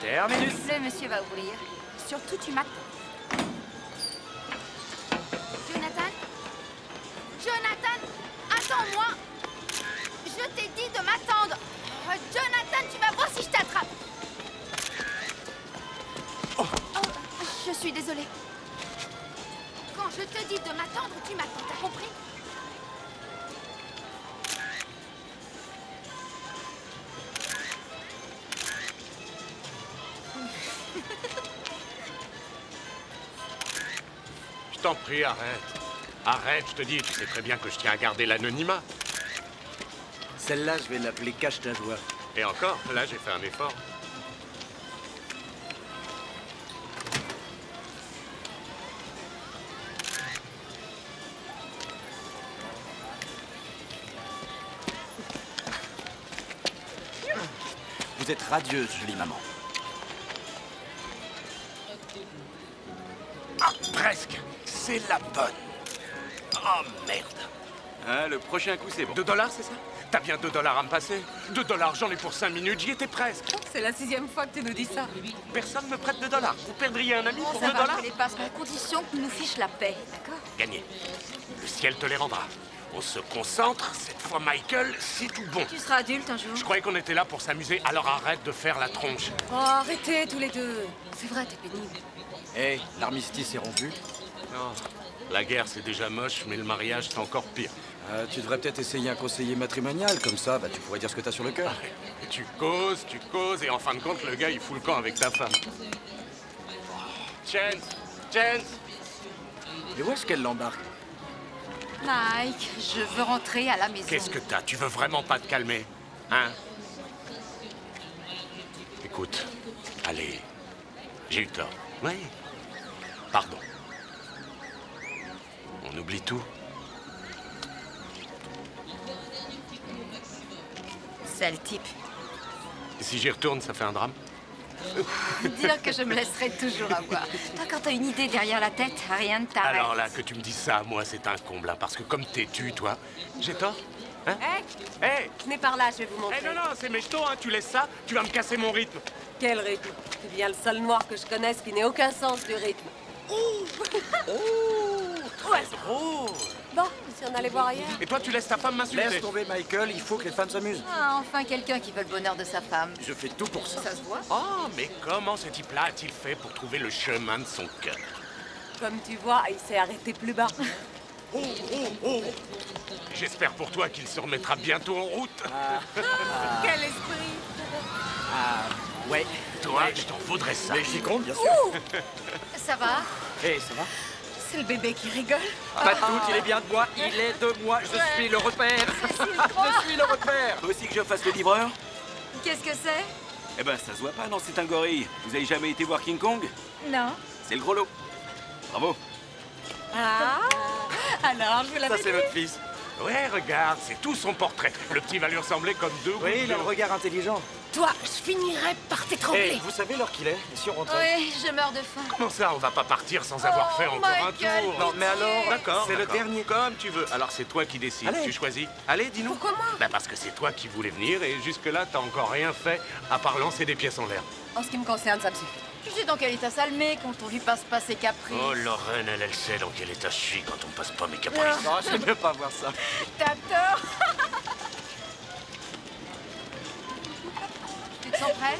Terminus. Le monsieur va ouvrir. Surtout, tu m'attends. Jonathan? Jonathan, attends-moi! Je t'ai dit de m'attendre! Jonathan, tu vas voir si je t'attrape! Oh, je suis désolée. Quand je te dis de m'attendre, tu m'attends, t'as compris? Je t'en prie, arrête. Arrête, je te dis, tu sais très bien que je tiens à garder l'anonymat. Celle-là, je vais l'appeler Cache ta joie. Et encore, là, j'ai fait un effort. Vous êtes radieuse, jolie maman. Ah, presque. C'est la bonne. Oh, merde. Hein, le prochain coup, c'est bon. 2 $, c'est ça? T'as bien 2 $ à me passer? 2 $, j'en ai pour 5 minutes, j'y étais presque. C'est la 6e fois que tu nous dis ça. Personne me prête 2 $. Vous perdriez un ami pour 2 Ça va, $? je les passe à condition que tu nous fiches la paix, d'accord? Gagné. Le ciel te les rendra. On se concentre, cette fois, Michael, c'est tout bon. Tu seras adulte un jour. Je croyais qu'on était là pour s'amuser, alors arrête de faire la tronche. Oh, arrêtez tous les deux. C'est vrai, t'es pénible. Hé, l'armistice est rompu. Non. La guerre, c'est déjà moche, mais le mariage, c'est encore pire. Tu devrais peut-être essayer un conseiller matrimonial, comme ça, bah, tu pourrais dire ce que t'as sur le cœur. Et tu causes, et en fin de compte, le gars, il fout le camp avec ta femme. Chance! Chance! Et où est-ce qu'elle l'embarque? Mike, je veux rentrer à la maison. Qu'est-ce que t'as? Tu veux vraiment pas te calmer? Hein? Écoute, allez, j'ai eu tort. Oui. Pardon. On oublie tout. Sale type. Et si j'y retourne, ça fait un drame? Dire que je me laisserai toujours avoir. Toi, quand t'as une idée derrière la tête, rien ne t'arrête. Alors là, que tu me dis ça, moi, c'est un comble, hein, parce que comme têtu, toi, j'ai tort? Hein? Hé, Hé! venez par là, je vais vous montrer. Non, non, c'est méchant, hein, tu laisses ça, tu vas me casser mon rythme. Quel rythme? C'est bien le seul noir que je connaisse qui n'ait aucun sens du rythme. Très drôle. Bon, si on allait voir ailleurs. Et toi, tu laisses ta femme m'insulter? Laisse tomber, Michael, il faut que les femmes s'amusent. Ah, enfin quelqu'un qui veut le bonheur de sa femme. Je fais tout pour ça. Ça se voit. Oh, mais comment ce type-là a-t-il fait pour trouver le chemin de son cœur? Comme tu vois, il s'est arrêté plus bas. Oh, oh, oh! J'espère pour toi qu'il se remettra bientôt en route. Quel esprit! Ouais. Toi, je t'en voudrais ça. Mais j'y compte, bien sûr. Ça va? Hé, ça va? C'est le bébé qui rigole. Pas de doute, il est bien de moi, il est de moi, je suis le repère. Je suis le repère. Faut aussi que je fasse le livreur? Qu'est-ce que c'est? Eh ben, ça se voit pas, non, c'est un gorille. Vous avez jamais été voir King Kong? Non. C'est le gros lot. Bravo. Ah! Alors, je vous Ça, l'avais c'est dit. notre fils. Ouais, regarde, c'est tout son portrait. Le petit va lui ressembler comme deux Oui, gouttes il a d'eau. le regard intelligent. Toi, je finirai par t'étrangler. Hé, vous savez l'heure qu'il est? Et si on rentrait? Oui, je meurs de faim. Comment ça, on va pas partir sans avoir fait encore un Michael, tour? Non, mais alors, D'accord, c'est le d'accord. dernier. Comme tu veux. Alors c'est toi qui décides. Allez. Tu choisis. Allez, dis-nous. Pourquoi moi? Bah parce que c'est toi qui voulais venir et jusque-là, t'as encore rien fait à part lancer des pièces en l'air. En ce qui me concerne, ça me suffit. Tu sais dans quel état ça le met quand on lui passe pas ses caprices. Oh, Lorraine, elle sait dans quel état je suis quand on passe pas mes caprices. Non, j'aime mieux pas voir ça. T'as tort. Tu te sens prêt?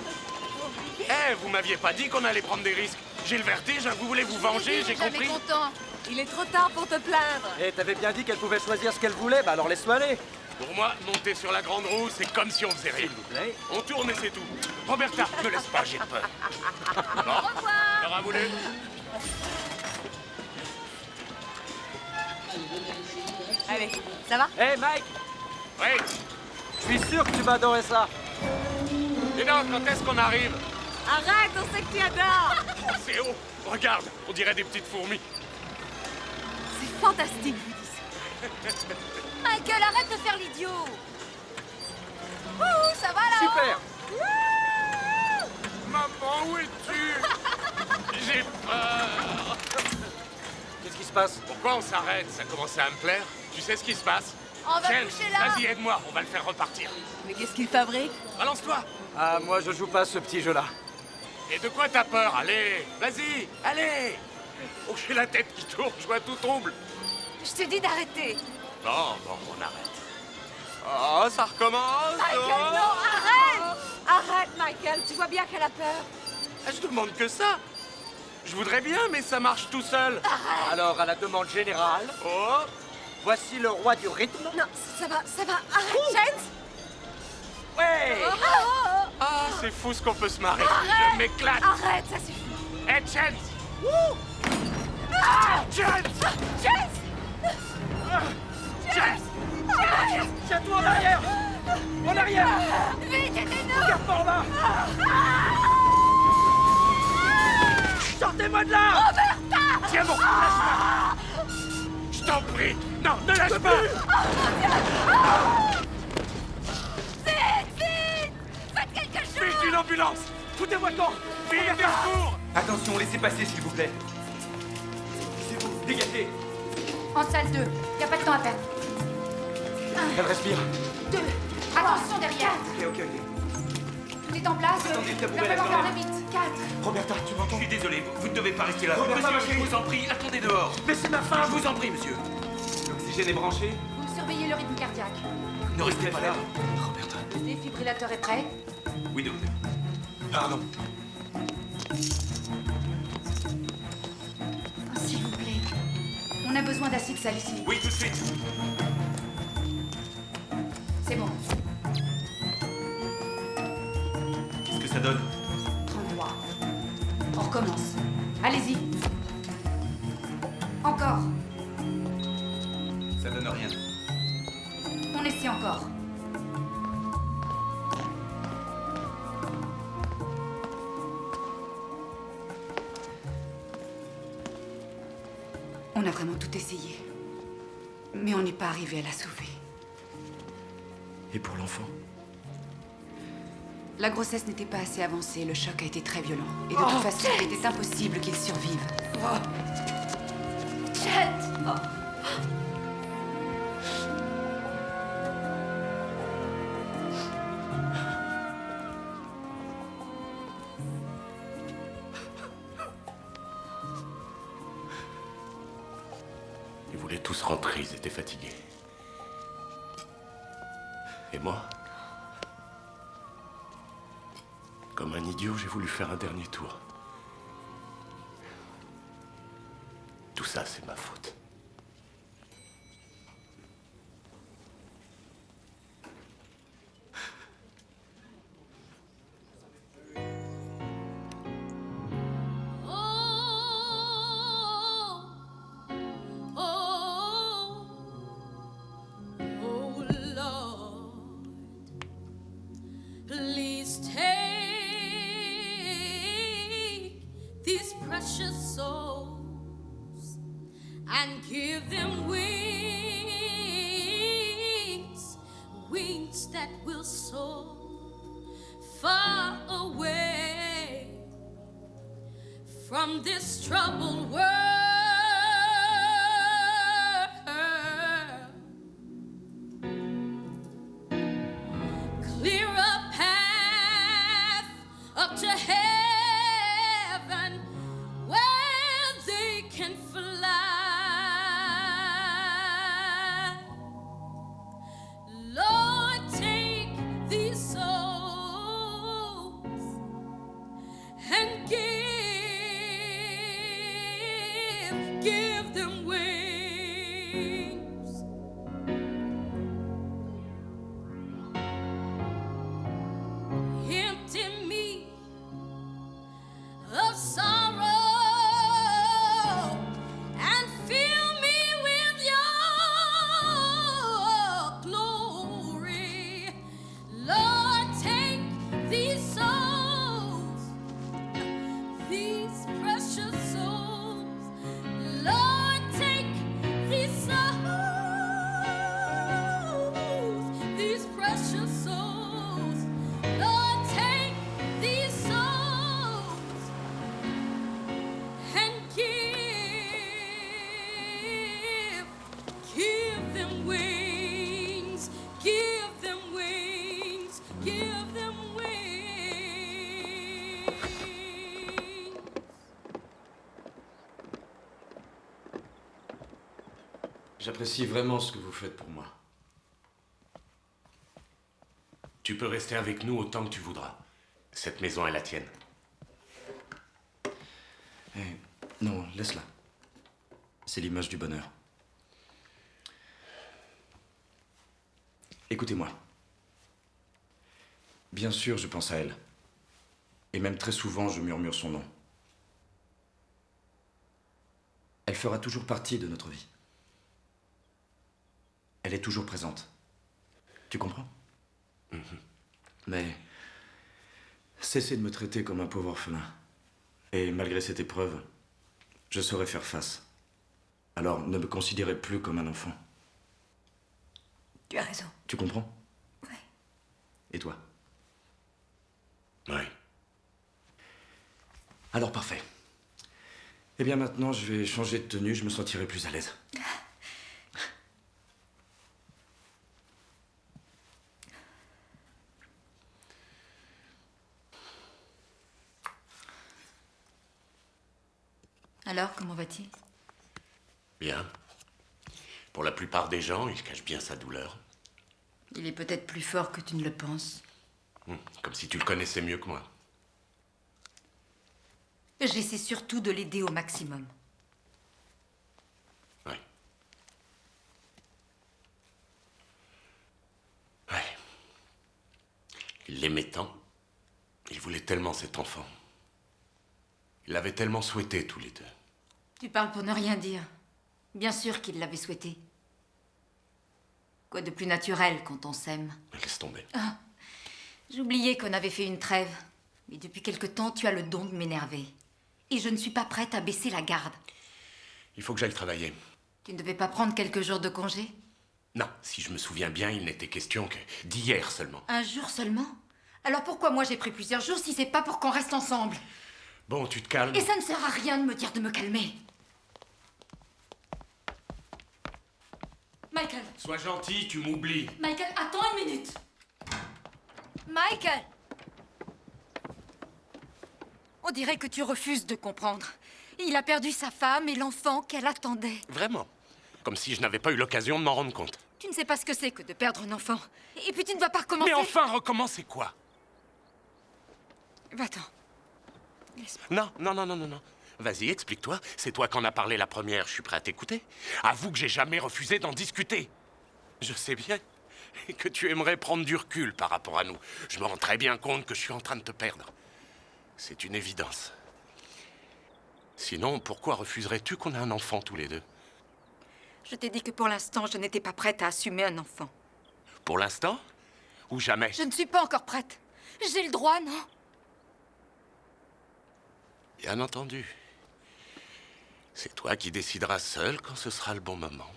Eh, vous m'aviez pas dit qu'on allait prendre des risques. J'ai le vertige, hein, vous voulez vous venger, j'ai Jamais compris. content. Il est trop tard pour te plaindre. Et t'avais bien dit qu'elle pouvait choisir ce qu'elle voulait, bah alors laisse-le aller. Pour moi, monter sur la grande roue, c'est comme si on faisait rien. Play. On tourne et c'est tout. Roberta, ne laisse pas, j'ai peur. Bon, Au revoir. t'auras voulu. Allez, ça va? Hé, Mike, Oui. je suis sûr que tu vas adorer ça. Dis donc, quand est-ce qu'on arrive? Arrête, on sait que tu adores. Oh, c'est haut. Regarde, on dirait des petites fourmis. C'est fantastique, vous dites. Michael, arrête de faire l'idiot. Ouh, ça va là? Super. Maman, où es-tu? J'ai peur. Qu'est-ce qui se passe? Pourquoi on s'arrête? Ça commence à me plaire. Tu sais ce qui se passe? On va Tiens, coucher là. vas-y, aide-moi, on va le faire repartir. Mais qu'est-ce qu'il fabrique? Balance-toi. Ah, moi je joue pas à ce petit jeu-là. Et de quoi t'as peur? Allez, vas-y, allez. Oh, j'ai la tête qui tourne, je vois tout tombe. Je t'ai dit d'arrêter. Bon, on arrête. Oh, ça recommence. Michael, non, arrête! Arrête, Michael, tu vois bien qu'elle a peur. Ah, je demande que ça. Je voudrais bien, mais ça marche tout seul. Alors, à la demande générale, Oh, voici le roi du rythme. Non, ça va, arrête, Chance! Ouais. ah, c'est fou ce qu'on peut se marrer. Arrête! Je m'éclate. Arrête, ça suffit. Hey, Chance! Chance! Chance! Chance! Tiens-toi en arrière. En arrière. Vite, aidez-nous! Regarde par là. Sortez-moi de là. Tiens bon, lâche-moi! Je t'en prie! Non, ne lâche pas! Vite! Faites quelque chose! Vite, une ambulance! Foutez-moi dedans. Vite, des secours! Attention, laissez passer, s'il vous plaît. C'est vous, dégagez. En salle 2, y a pas de temps à perdre. Elle respire. 2, attention derrière. Ok. Tout est en place. Attendez, le tabouret, La là, maman quand ferme même. vite. 4. Roberta, tu m'entends? Je suis désolé, vous ne devez pas rester là. Roberta, ma Monsieur, je chérie. vous en prie, attendez dehors. Mais c'est ma femme. Je vous en prie, monsieur. L'oxygène est branché. Vous surveillez le rythme cardiaque. Ne restez pas là. Roberta. Le défibrillateur est prêt. Oui, docteur. Pardon. Oh, s'il vous plaît. On a besoin d'acide salicylique. Oui, tout de suite. C'est bon. Qu'est-ce que ça donne? 33. On recommence. Allez-y. Encore. Ça donne rien. On essaie encore. On a vraiment tout essayé. Mais on n'est pas arrivé à la sauver. Et pour l'enfant? La grossesse n'était pas assez avancée, le choc a été très violent. Et de toute façon, il était impossible qu'il survive. Ils voulaient tous rentrer, ils étaient fatigués. Et moi? Comme un idiot, j'ai voulu faire un dernier tour. Tout ça, c'est ma faute. Please take these precious souls and give them wings, wings that will soar far away from this troubled world. Clear a path up to heaven where they can fly. Lord, take these souls and give them wings. Empty me of sorrow and fill me with your glory. Lord, take these souls, these precious souls. Lord, J'apprécie vraiment ce que vous faites pour moi. Tu peux rester avec nous autant que tu voudras. Cette maison est la tienne. Eh, non, laisse-la. C'est l'image du bonheur. Écoutez-moi. Bien sûr, je pense à elle. Et même très souvent, je murmure son nom. Elle fera toujours partie de notre vie. Elle est toujours présente. Tu comprends? Mais cessez de me traiter comme un pauvre orphelin. Et malgré cette épreuve, je saurai faire face. Alors ne me considérez plus comme un enfant. Tu as raison. Tu comprends? Oui. Et toi? Oui. Alors parfait. Eh bien maintenant, je vais changer de tenue, je me sentirai plus à l'aise. Alors, comment va-t-il? Bien. Pour la plupart des gens, il cache bien sa douleur. Il est peut-être plus fort que tu ne le penses. Comme si tu le connaissais mieux que moi. J'essaie surtout de l'aider au maximum. Oui. Ouais. Il l'aimait tant. Il voulait tellement cet enfant. Il l'avait tellement souhaité tous les deux. Tu parles pour ne rien dire. Bien sûr qu'il l'avait souhaité. Quoi de plus naturel quand on s'aime? Laisse tomber. Ah, j'oubliais qu'on avait fait une trêve. Mais depuis quelque temps, tu as le don de m'énerver. Et je ne suis pas prête à baisser la garde. Il faut que j'aille travailler. Tu ne devais pas prendre quelques jours de congé? Non, si je me souviens bien, il n'était question que d'hier seulement. Un jour seulement? Alors pourquoi moi j'ai pris plusieurs jours si c'est pas pour qu'on reste ensemble? Bon, tu te calmes. Et ça ne sert à rien de me dire de me calmer. Michael! Sois gentil, tu m'oublies. Michael, attends une minute! Michael! On dirait que tu refuses de comprendre. Il a perdu sa femme et l'enfant qu'elle attendait. Vraiment. Comme si je n'avais pas eu l'occasion de m'en rendre compte. Tu ne sais pas ce que c'est que de perdre un enfant. Et puis tu ne vas pas recommencer. Mais enfin, recommencer quoi? Va-t'en. Laisse-moi. Non. Vas-y, explique-toi. C'est toi qui en as parlé la première, je suis prêt à t'écouter. Avoue que j'ai jamais refusé d'en discuter. Je sais bien que tu aimerais prendre du recul par rapport à nous. Je me rends très bien compte que je suis en train de te perdre. C'est une évidence. Sinon, pourquoi refuserais-tu qu'on ait un enfant tous les deux? Je t'ai dit que pour l'instant, je n'étais pas prête à assumer un enfant. Pour l'instant? Ou jamais? Je ne suis pas encore prête. J'ai le droit, non? Bien entendu. C'est toi qui décideras seul quand ce sera le bon moment.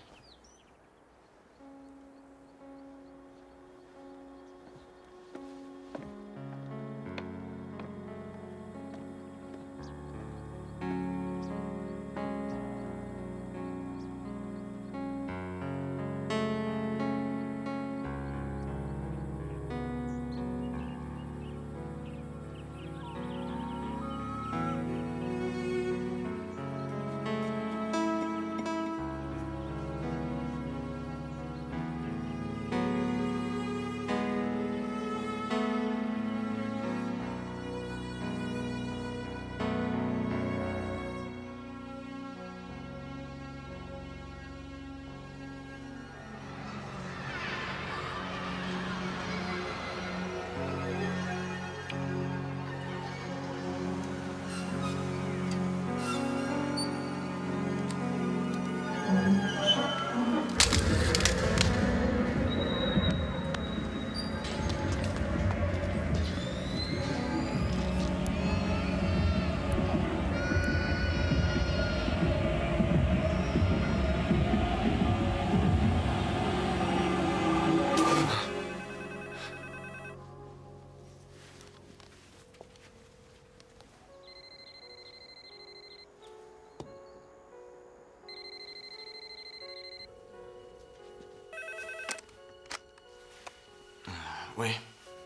Oui.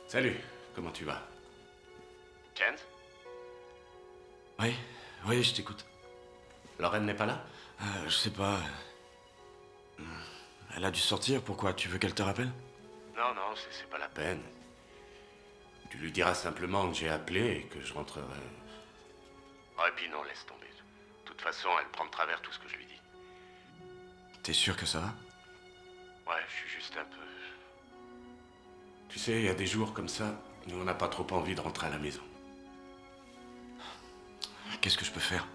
Salut, comment tu vas? Jens? Oui, je t'écoute. Lorraine n'est pas là? Je sais pas. Elle a dû sortir, pourquoi? Tu veux qu'elle te rappelle? Non, non, c'est pas la peine. Tu lui diras simplement que j'ai appelé et que je rentrerai. Ah, et puis non, laisse tomber. De toute façon, elle prend de travers tout ce que je lui dis. T'es sûr que ça va? Ouais, je suis juste un peu... Tu sais, il y a des jours comme ça où on n'a pas trop envie de rentrer à la maison. Qu'est-ce que je peux faire?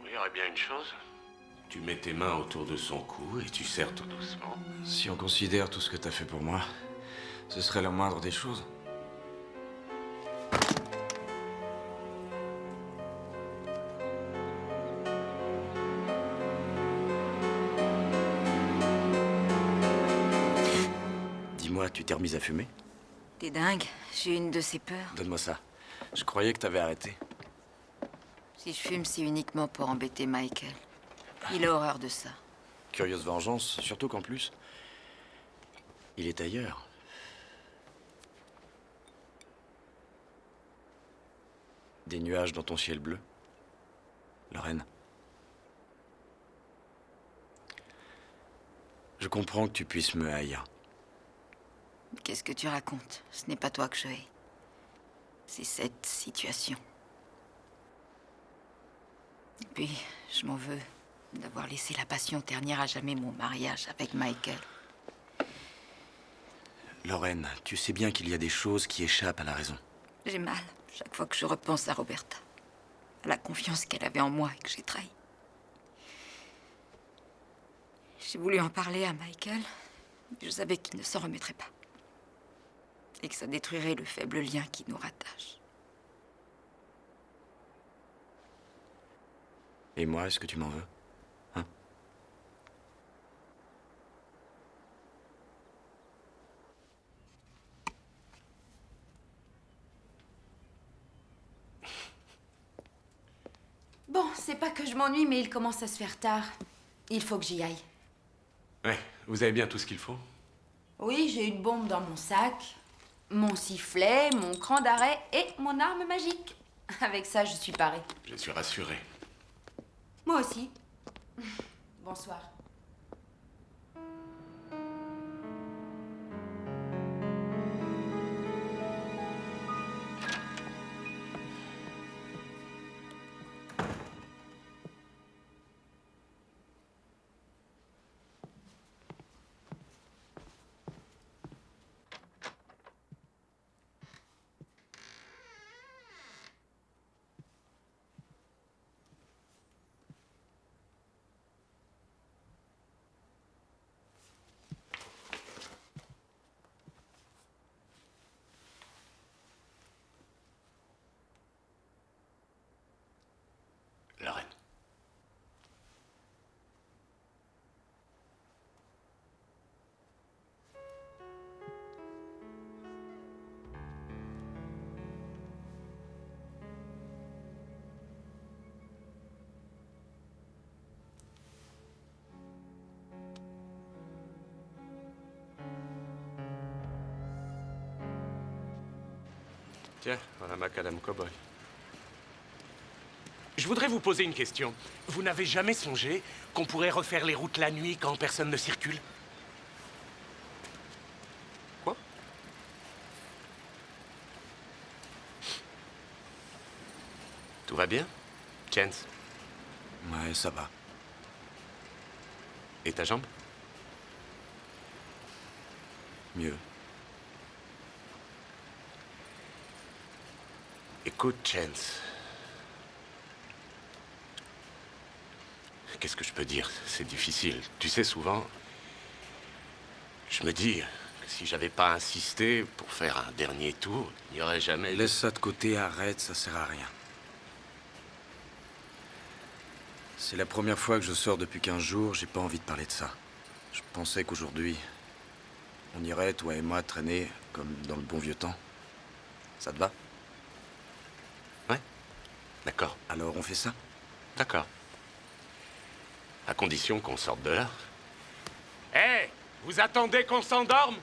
Oui, il y aurait bien une chose. Tu mets tes mains autour de son cou et tu serres tout doucement. Si on considère tout ce que t'as fait pour moi, ce serait la moindre des choses. Dis-moi, tu t'es remise à fumer? T'es dingue, j'ai une de ces peurs. Donne-moi ça. Je croyais que t'avais arrêté. Si je fume, c'est uniquement pour embêter Michael. Il a horreur de ça. Curieuse vengeance, surtout qu'en plus, il est ailleurs. Des nuages dans ton ciel bleu. Lorraine. Je comprends que tu puisses me haïr. Qu'est-ce que tu racontes? Ce n'est pas toi que je hais. C'est cette situation. Et puis, je m'en veux d'avoir laissé la passion ternir à jamais mon mariage avec Michael. Lorraine, tu sais bien qu'il y a des choses qui échappent à la raison. J'ai mal chaque fois que je repense à Roberta, à la confiance qu'elle avait en moi et que j'ai trahi. J'ai voulu en parler à Michael, mais je savais qu'il ne s'en remettrait pas. Et que ça détruirait le faible lien qui nous rattache. Et moi, est-ce que tu m'en veux? Hein? Bon, c'est pas que je m'ennuie, mais il commence à se faire tard. Il faut que j'y aille. Ouais, vous avez bien tout ce qu'il faut? Oui, j'ai une bombe dans mon sac, mon sifflet, mon cran d'arrêt et mon arme magique. Avec ça, je suis parée. Je suis rassuré. Moi aussi. Bonsoir. Lorraine. Tiens, voilà Macadam Cowboy. Je voudrais vous poser une question. Vous n'avez jamais songé qu'on pourrait refaire les routes la nuit quand personne ne circule? Quoi? Tout va bien, Chance? Ouais, ça va. Et ta jambe? Mieux. Écoute, Chance. Qu'est-ce que je peux dire? C'est difficile. Tu sais, souvent, je me dis que si j'avais pas insisté pour faire un dernier tour, il n'y aurait jamais... Laisse ça de côté, arrête, ça sert à rien. C'est la première fois que je sors depuis 15 jours, j'ai pas envie de parler de ça. Je pensais qu'aujourd'hui, on irait, toi et moi, traîner comme dans le bon vieux temps. Ça te va? Ouais, d'accord. Alors on fait ça? D'accord. À condition qu'on sorte de là. Hé, vous attendez qu'on s'endorme?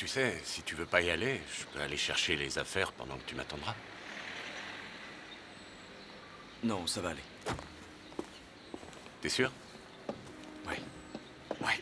tu sais, si tu veux pas y aller, je peux aller chercher les affaires pendant que tu m'attendras. Non, ça va aller. T'es sûr? Ouais. Ouais.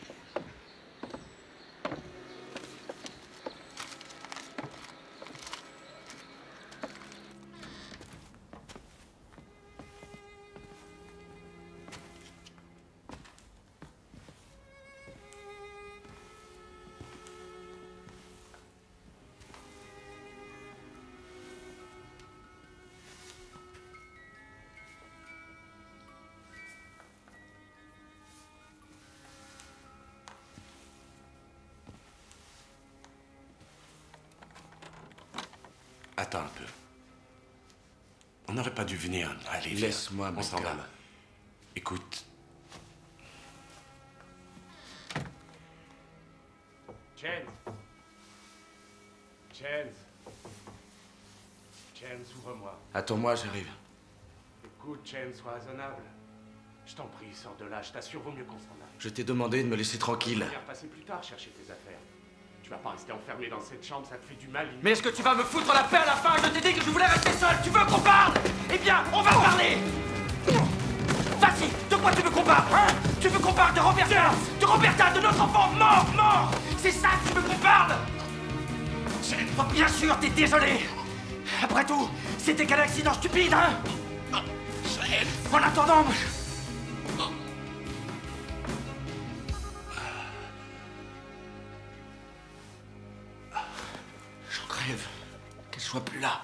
Attends un peu. On n'aurait pas dû venir. Allez, viens. Laisse-moi, on s'en va. Michael. Écoute. James. James, ouvre-moi. Attends-moi, j'arrive. Écoute, James, sois raisonnable. Je t'en prie, sors de là. Je t'assure, vaut mieux qu'on s'en aille. Je t'ai demandé de me laisser On tranquille. va venir passer plus tard chercher tes affaires. Tu vas pas rester enfermé dans cette chambre, ça te fait du mal. Mais est-ce que tu vas me foutre la paix à la fin? Je t'ai dit que je voulais rester seul. Tu veux qu'on parle? Eh bien, on va parler. Vas-y, de quoi tu veux qu'on parle, hein? Tu veux qu'on parle de Roberta? De Roberta, de notre enfant mort? C'est ça que tu veux qu'on parle? Oh, bien sûr, t'es désolé. Après tout, c'était qu'un accident stupide, hein? En attendant... J'en crève. Qu'elle soit plus là.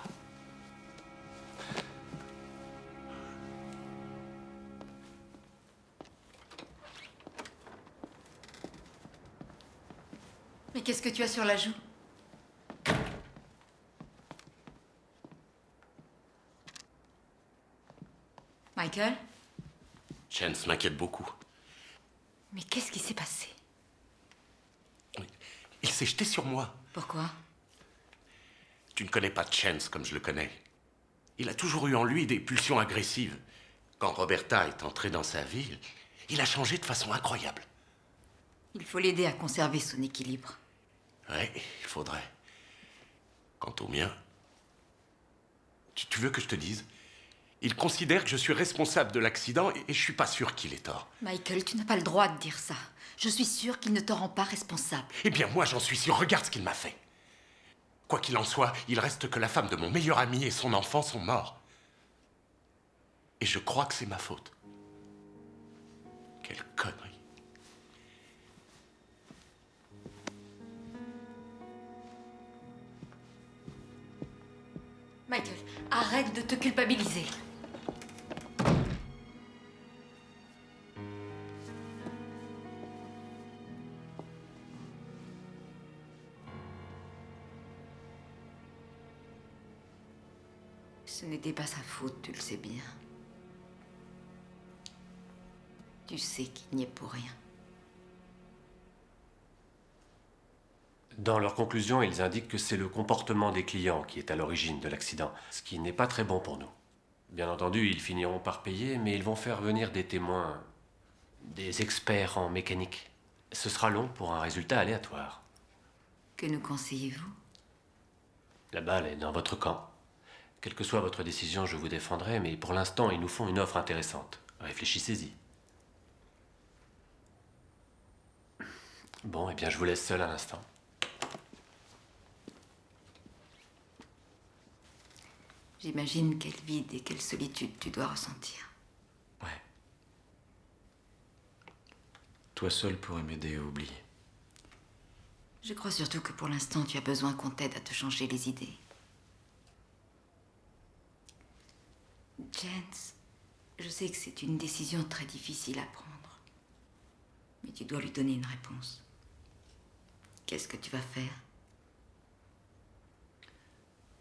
Mais qu'est-ce que tu as sur la joue? Michael? Chance m'inquiète beaucoup. Mais qu'est-ce qui s'est passé? Il s'est jeté sur moi. Pourquoi? Tu ne connais pas Chance comme je le connais. Il a toujours eu en lui des pulsions agressives. Quand Roberta est entrée dans sa vie, il a changé de façon incroyable. Il faut l'aider à conserver son équilibre. Ouais, il faudrait. Quant au mien, tu veux que je te dise? Il considère que je suis responsable de l'accident et je suis pas sûr qu'il ait tort. Michael, tu n'as pas le droit de dire ça. Je suis sûre qu'il ne te rend pas responsable. Eh bien, moi, j'en suis sûr. Regarde ce qu'il m'a fait. Quoi qu'il en soit, il reste que la femme de mon meilleur ami et son enfant sont morts. Et je crois que c'est ma faute. Quelle connerie. Michael, arrête de te culpabiliser. Ce n'était pas sa faute, tu le sais bien. Tu sais qu'il n'y est pour rien. Dans leur conclusion, ils indiquent que c'est le comportement des clients qui est à l'origine de l'accident, ce qui n'est pas très bon pour nous. Bien entendu, ils finiront par payer, mais ils vont faire venir des témoins, des experts en mécanique. Ce sera long pour un résultat aléatoire. Que nous conseillez-vous? La balle est dans votre camp. Quelle que soit votre décision, je vous défendrai, mais pour l'instant, ils nous font une offre intéressante. Réfléchissez-y. Bon, eh bien, je vous laisse seul un instant. J'imagine quel vide et quelle solitude tu dois ressentir. Ouais. Toi seul pourrais m'aider à oublier. Je crois surtout que pour l'instant, tu as besoin qu'on t'aide à te changer les idées. Jens, je sais que c'est une décision très difficile à prendre. Mais tu dois lui donner une réponse. Qu'est-ce que tu vas faire?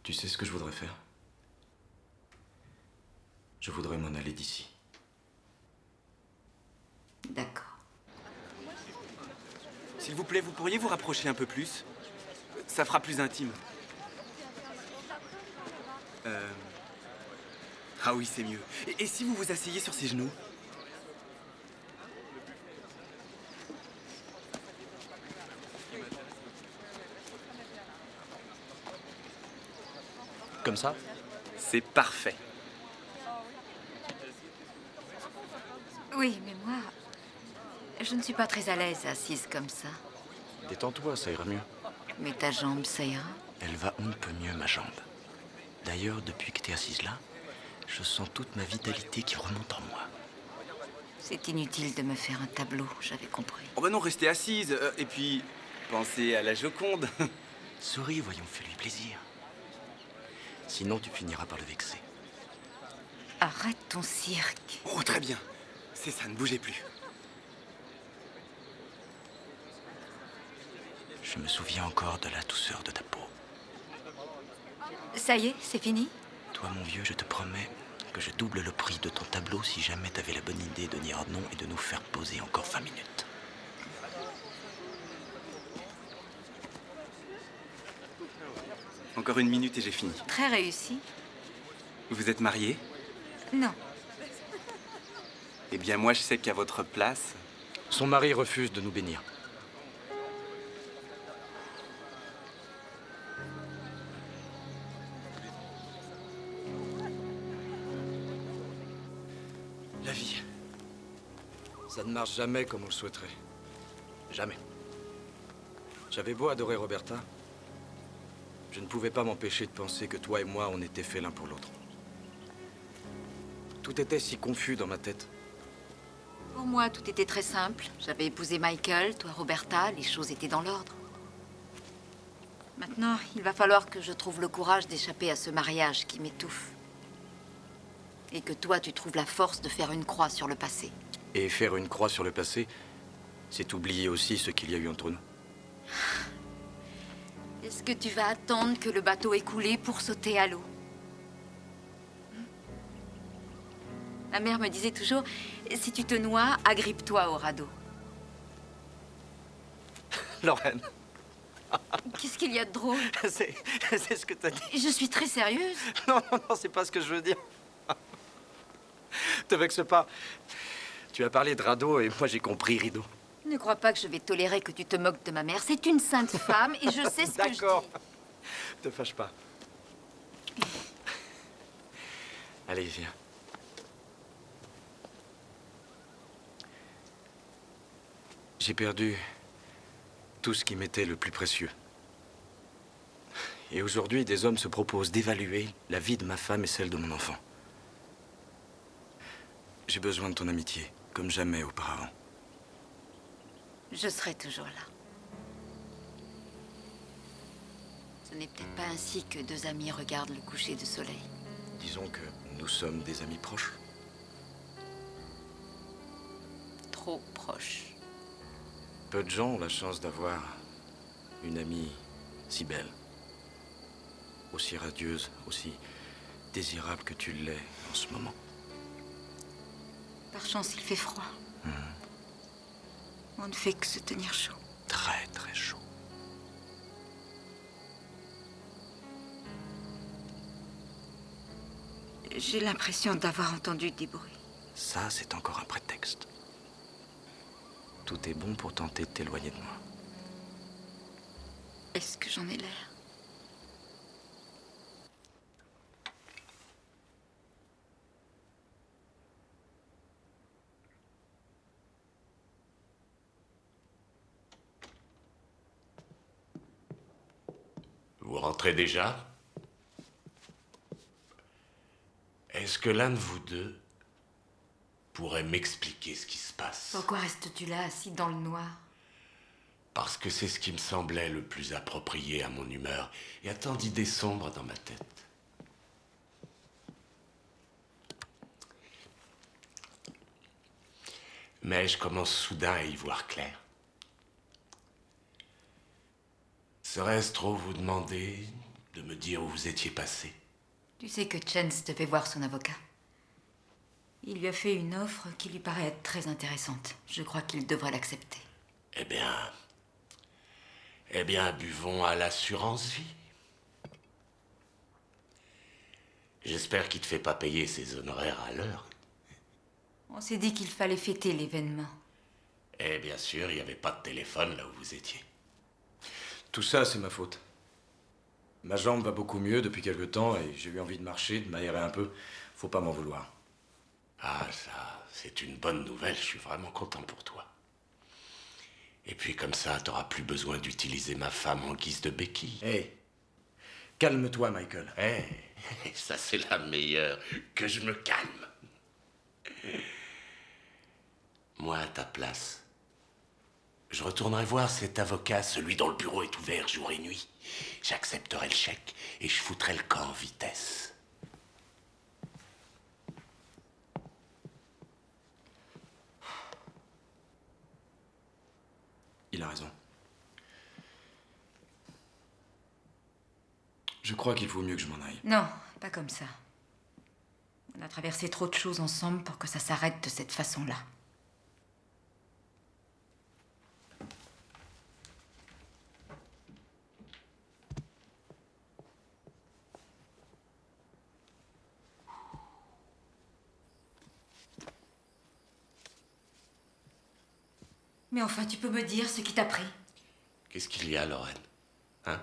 Tu sais ce que je voudrais faire? Je voudrais m'en aller d'ici. D'accord. S'il vous plaît, vous pourriez vous rapprocher un peu plus? Ça fera plus intime. Ah oui, c'est mieux. Et si vous vous asseyez sur ses genoux? comme ça? C'est parfait. Oui, mais moi, je ne suis pas très à l'aise assise comme ça. Détends-toi, ça ira mieux. Mais ta jambe, ça ira? Elle va on ne peut mieux, ma jambe. D'ailleurs, depuis que t'es assise là, je sens toute ma vitalité qui remonte en moi. C'est inutile de me faire un tableau, j'avais compris. Oh bah non, restez assise. Et puis, pensez à la Joconde. Souris, voyons, fais-lui plaisir. Sinon, tu finiras par le vexer. Arrête ton cirque. Oh, très bien. C'est ça, ne bougez plus. Je me souviens encore de la douceur de ta peau. Ça y est, c'est fini? Toi, mon vieux, je te promets que je double le prix de ton tableau si jamais t'avais la bonne idée de dire non et de nous faire poser encore 20 minutes. Encore une minute et j'ai fini. Très réussi. Vous êtes mariés? Non. Eh bien, moi, je sais qu'à votre place... Son mari refuse de nous bénir. La vie. Ça ne marche jamais comme on le souhaiterait. Jamais. J'avais beau adorer Roberta, je ne pouvais pas m'empêcher de penser que toi et moi, on était faits l'un pour l'autre. Tout était si confus dans ma tête. Pour moi, tout était très simple. J'avais épousé Michael, toi Roberta, les choses étaient dans l'ordre. Maintenant, il va falloir que je trouve le courage d'échapper à ce mariage qui m'étouffe. Et que toi, tu trouves la force de faire une croix sur le passé. Et faire une croix sur le passé, c'est oublier aussi ce qu'il y a eu entre nous. Est-ce que tu vas attendre que le bateau ait coulé pour sauter à l'eau? Ma mère me disait toujours, si tu te noies, agrippe-toi au radeau. Lorraine, Qu'est-ce qu'il y a de drôle? c'est ce que t'as dit. Je suis très sérieuse. Non, c'est pas ce que je veux dire. Te vexe pas. Tu as parlé de radeau et moi j'ai compris rideau. Ne crois pas que je vais tolérer que tu te moques de ma mère. C'est une sainte femme et je sais ce que je dis. D'accord. Te fâche pas. Allez, viens. J'ai perdu tout ce qui m'était le plus précieux. Et aujourd'hui, des hommes se proposent d'évaluer la vie de ma femme et celle de mon enfant. J'ai besoin de ton amitié, comme jamais auparavant. Je serai toujours là. Ce n'est peut-être pas ainsi que deux amis regardent le coucher de soleil. Disons que nous sommes des amis proches. Trop proches. Peu de gens ont la chance d'avoir une amie si belle, aussi radieuse, aussi désirable que tu l'es en ce moment. Par chance, il fait froid. On ne fait que se tenir chaud. Très, très chaud. J'ai l'impression d'avoir entendu des bruits. Ça, c'est encore un prétexte. Tout est bon pour tenter de t'éloigner de moi. Est-ce que j'en ai l'air? Vous rentrez déjà? Est-ce que l'un de vous deux pourrait m'expliquer ce qui se passe? Pourquoi restes-tu là, assis dans le noir? Parce que c'est ce qui me semblait le plus approprié à mon humeur. Il y a tant d'idées sombres dans ma tête. Mais je commence soudain à y voir clair. Serait-ce trop vous demander de me dire où vous étiez passé? Tu sais que Chance devait voir son avocat. Il lui a fait une offre qui lui paraît être très intéressante. Je crois qu'il devrait l'accepter. Eh bien, buvons à l'assurance vie. J'espère qu'il te fait pas payer ses honoraires à l'heure. On s'est dit qu'il fallait fêter l'événement. Et bien sûr, il n'y avait pas de téléphone là où vous étiez. Tout ça, c'est ma faute. Ma jambe va beaucoup mieux depuis quelque temps et j'ai eu envie de marcher, de m'aérer un peu. Faut pas m'en vouloir. Ah, ça, c'est une bonne nouvelle. Je suis vraiment content pour toi. Et puis comme ça, t'auras plus besoin d'utiliser ma femme en guise de béquille. Hé, calme-toi, Michael. Ça, c'est la meilleure. Que je me calme. Moi, à ta place, je retournerai voir cet avocat, celui dont le bureau est ouvert jour et nuit. J'accepterai le chèque et je foutrai le camp en vitesse. Il a raison. Je crois qu'il vaut mieux que je m'en aille. Non, pas comme ça. On a traversé trop de choses ensemble pour que ça s'arrête de cette façon-là. Mais enfin, tu peux me dire ce qui t'a pris? Qu'est-ce qu'il y a, Lorraine? Hein?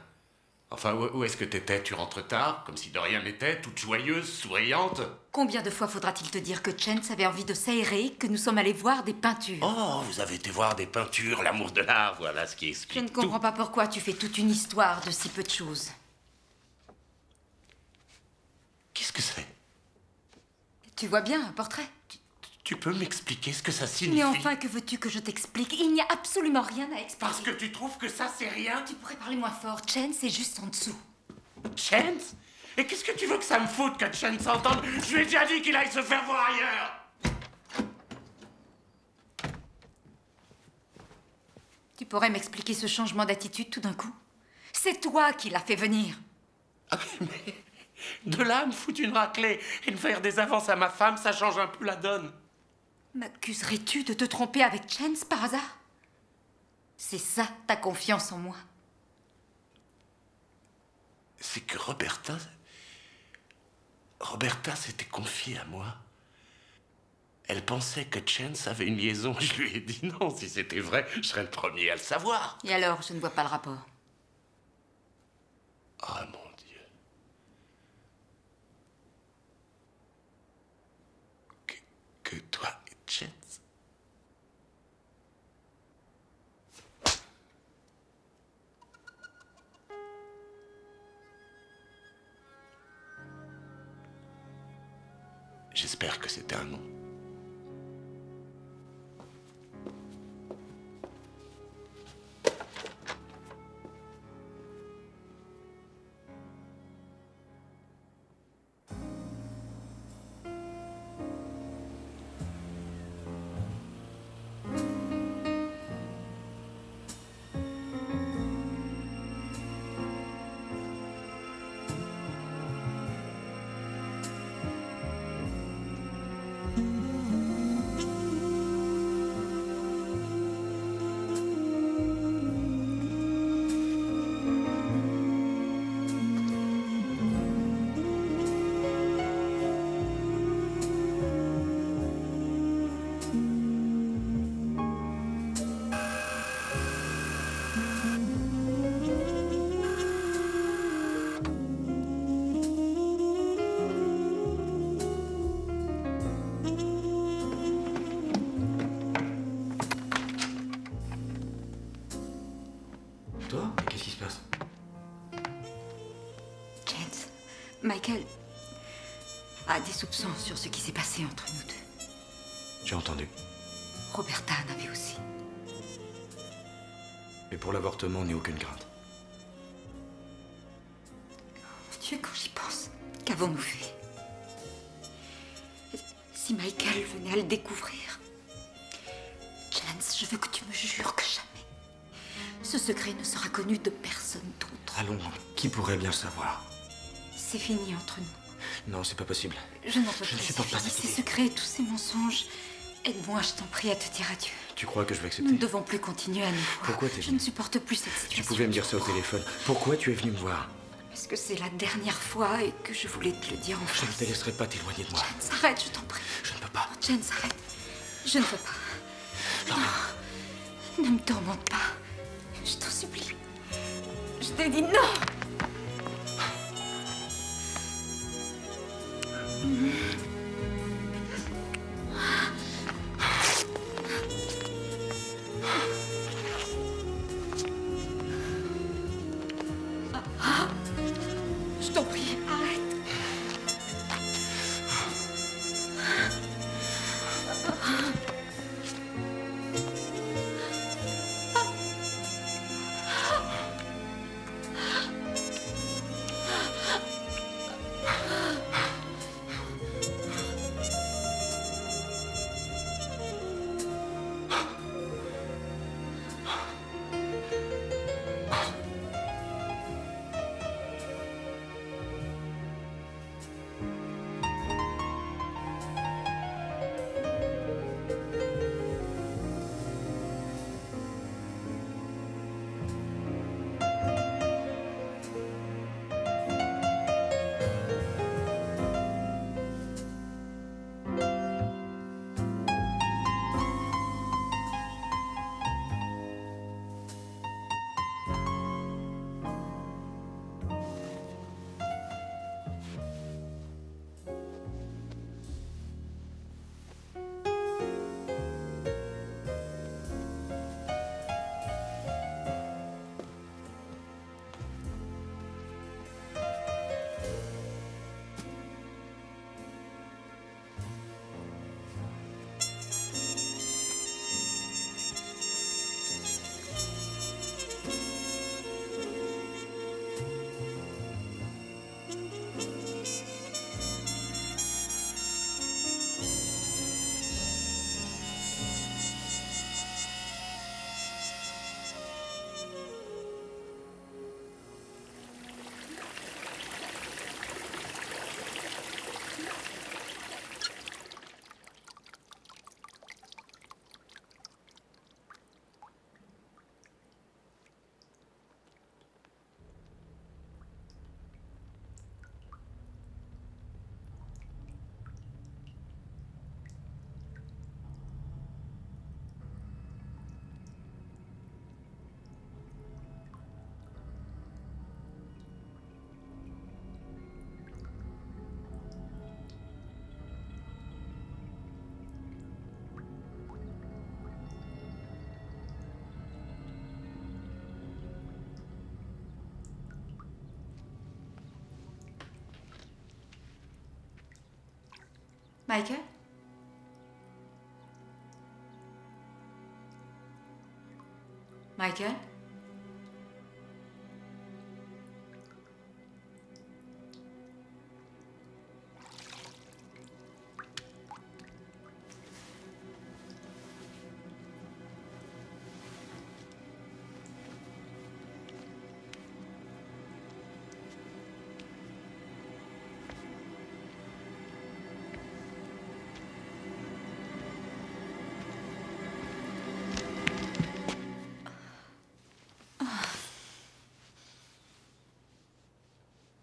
Enfin, où est-ce que t'étais? Tu rentres tard, comme si de rien n'était, toute joyeuse, souriante? Combien de fois faudra-t-il te dire que Chance avait envie de s'aérer, que nous sommes allés voir des peintures? Oh, vous avez été voir des peintures, l'amour de l'art, voilà ce qui explique Je ne comprends pas pourquoi tu fais toute une histoire de si peu de choses. Qu'est-ce que c'est? Tu vois bien un portrait? Tu peux m'expliquer ce que ça signifie? Mais enfin, que veux-tu que je t'explique? Il n'y a absolument rien à expliquer. Parce que tu trouves que ça, c'est rien? Tu pourrais parler moins fort. Chance est juste en dessous. Chance? Et qu'est-ce que tu veux que ça me foute que Chance s'entende? Je lui ai déjà dit qu'il aille se faire voir ailleurs! Tu pourrais m'expliquer ce changement d'attitude tout d'un coup? C'est toi qui l'as fait venir. Ah, mais de là à me foutre une raclée et me faire des avances à ma femme, ça change un peu la donne. M'accuserais-tu de te tromper avec Chance par hasard? C'est ça, ta confiance en moi? C'est que Roberta s'était confiée à moi. Elle pensait que Chance avait une liaison. Je lui ai dit non, si c'était vrai, je serais le premier à le savoir. Et alors, je ne vois pas le rapport. Oh mon Dieu. Que toi et Chance. J'espère que c'était un nom. Toi? Qu'est-ce qui se passe? Chance, Michael a des soupçons sur ce qui s'est passé entre nous deux. J'ai entendu. Roberta en avait aussi. Mais pour l'avortement, n'aie aucune crainte. Mon Dieu, quand j'y pense, qu'avons-nous fait? Si Michael venait à le découvrir... Chance, je veux que tu me jures que jamais ce secret ne sera connu de personne d'autre. Allons, qui pourrait bien le savoir? C'est fini entre nous. Non, c'est pas possible. Je n'en peux Je ne plus. supporte pas C'est cette fini, ces idée. secrets, tous ces mensonges. Aide-moi, je t'en prie, à te dire adieu. Tu crois que je vais Nous accepter? ne devons plus continuer à nous voir. Pourquoi t'es Je venue? ne supporte plus cette situation. Tu pouvais me dire ça au téléphone. Pourquoi tu es venu me voir? Parce que c'est la dernière fois et que je voulais te le dire en Je ne face. te laisserai pas t'éloigner de moi. Chance, arrête, je t'en prie. Je ne peux pas. Oh, Chance, arrête. Je ne veux pas. Non, ne me tourmente pas. Je t'en supplie. Je te dis non. t'en prie, arrête. Michael? Michael?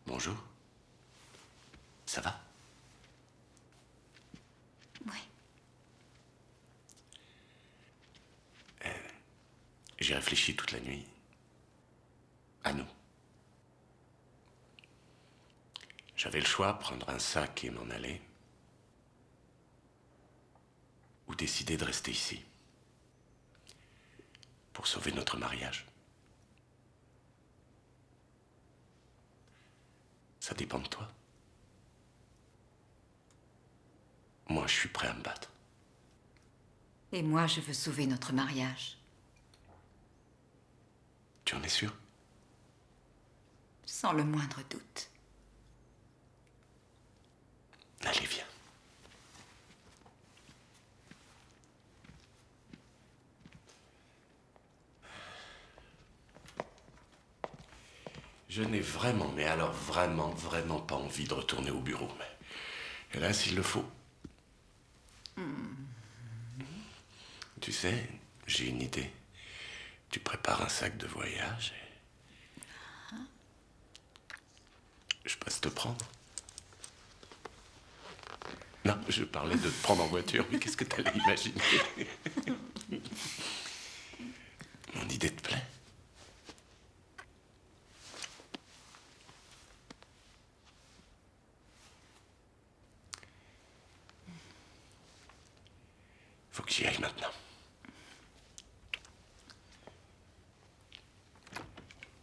Bonjour. Ça va? Oui. J'ai réfléchi toute la nuit. À nous. J'avais le choix, prendre un sac et m'en aller. Ou décider de rester ici. Pour sauver notre mariage. Ça dépend de toi. Moi, je suis prêt à me battre. Et moi, je veux sauver notre mariage. Tu en es sûr? Sans le moindre doute. Allez, viens. Je n'ai vraiment, mais alors vraiment pas envie de retourner au bureau. Mais hélas, s'il le faut. Tu sais, j'ai une idée. Tu prépares un sac de voyage et... Je passe te prendre. Non, je parlais de te prendre en voiture, mais qu'est-ce que t'allais imaginer? Mon idée te plaît? Faut que j'y aille maintenant.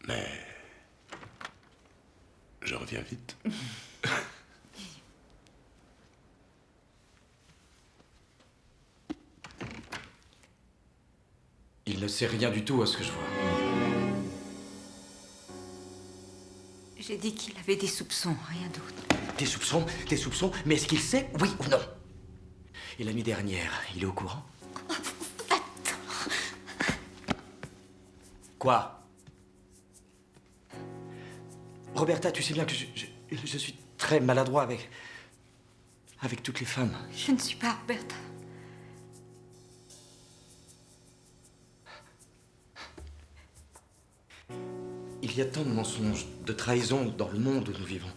Mais Je reviens vite. Il ne sait rien du tout à ce que je vois. J'ai dit qu'il avait des soupçons, rien d'autre. Des soupçons? Des soupçons? Mais est-ce qu'il sait, oui ou non? Et la nuit dernière, il est au courant? Quoi? Roberta, tu sais bien que je suis très maladroit avec toutes les femmes. Je ne suis pas Roberta. Il y a tant de mensonges, de trahisons dans le monde où nous vivons.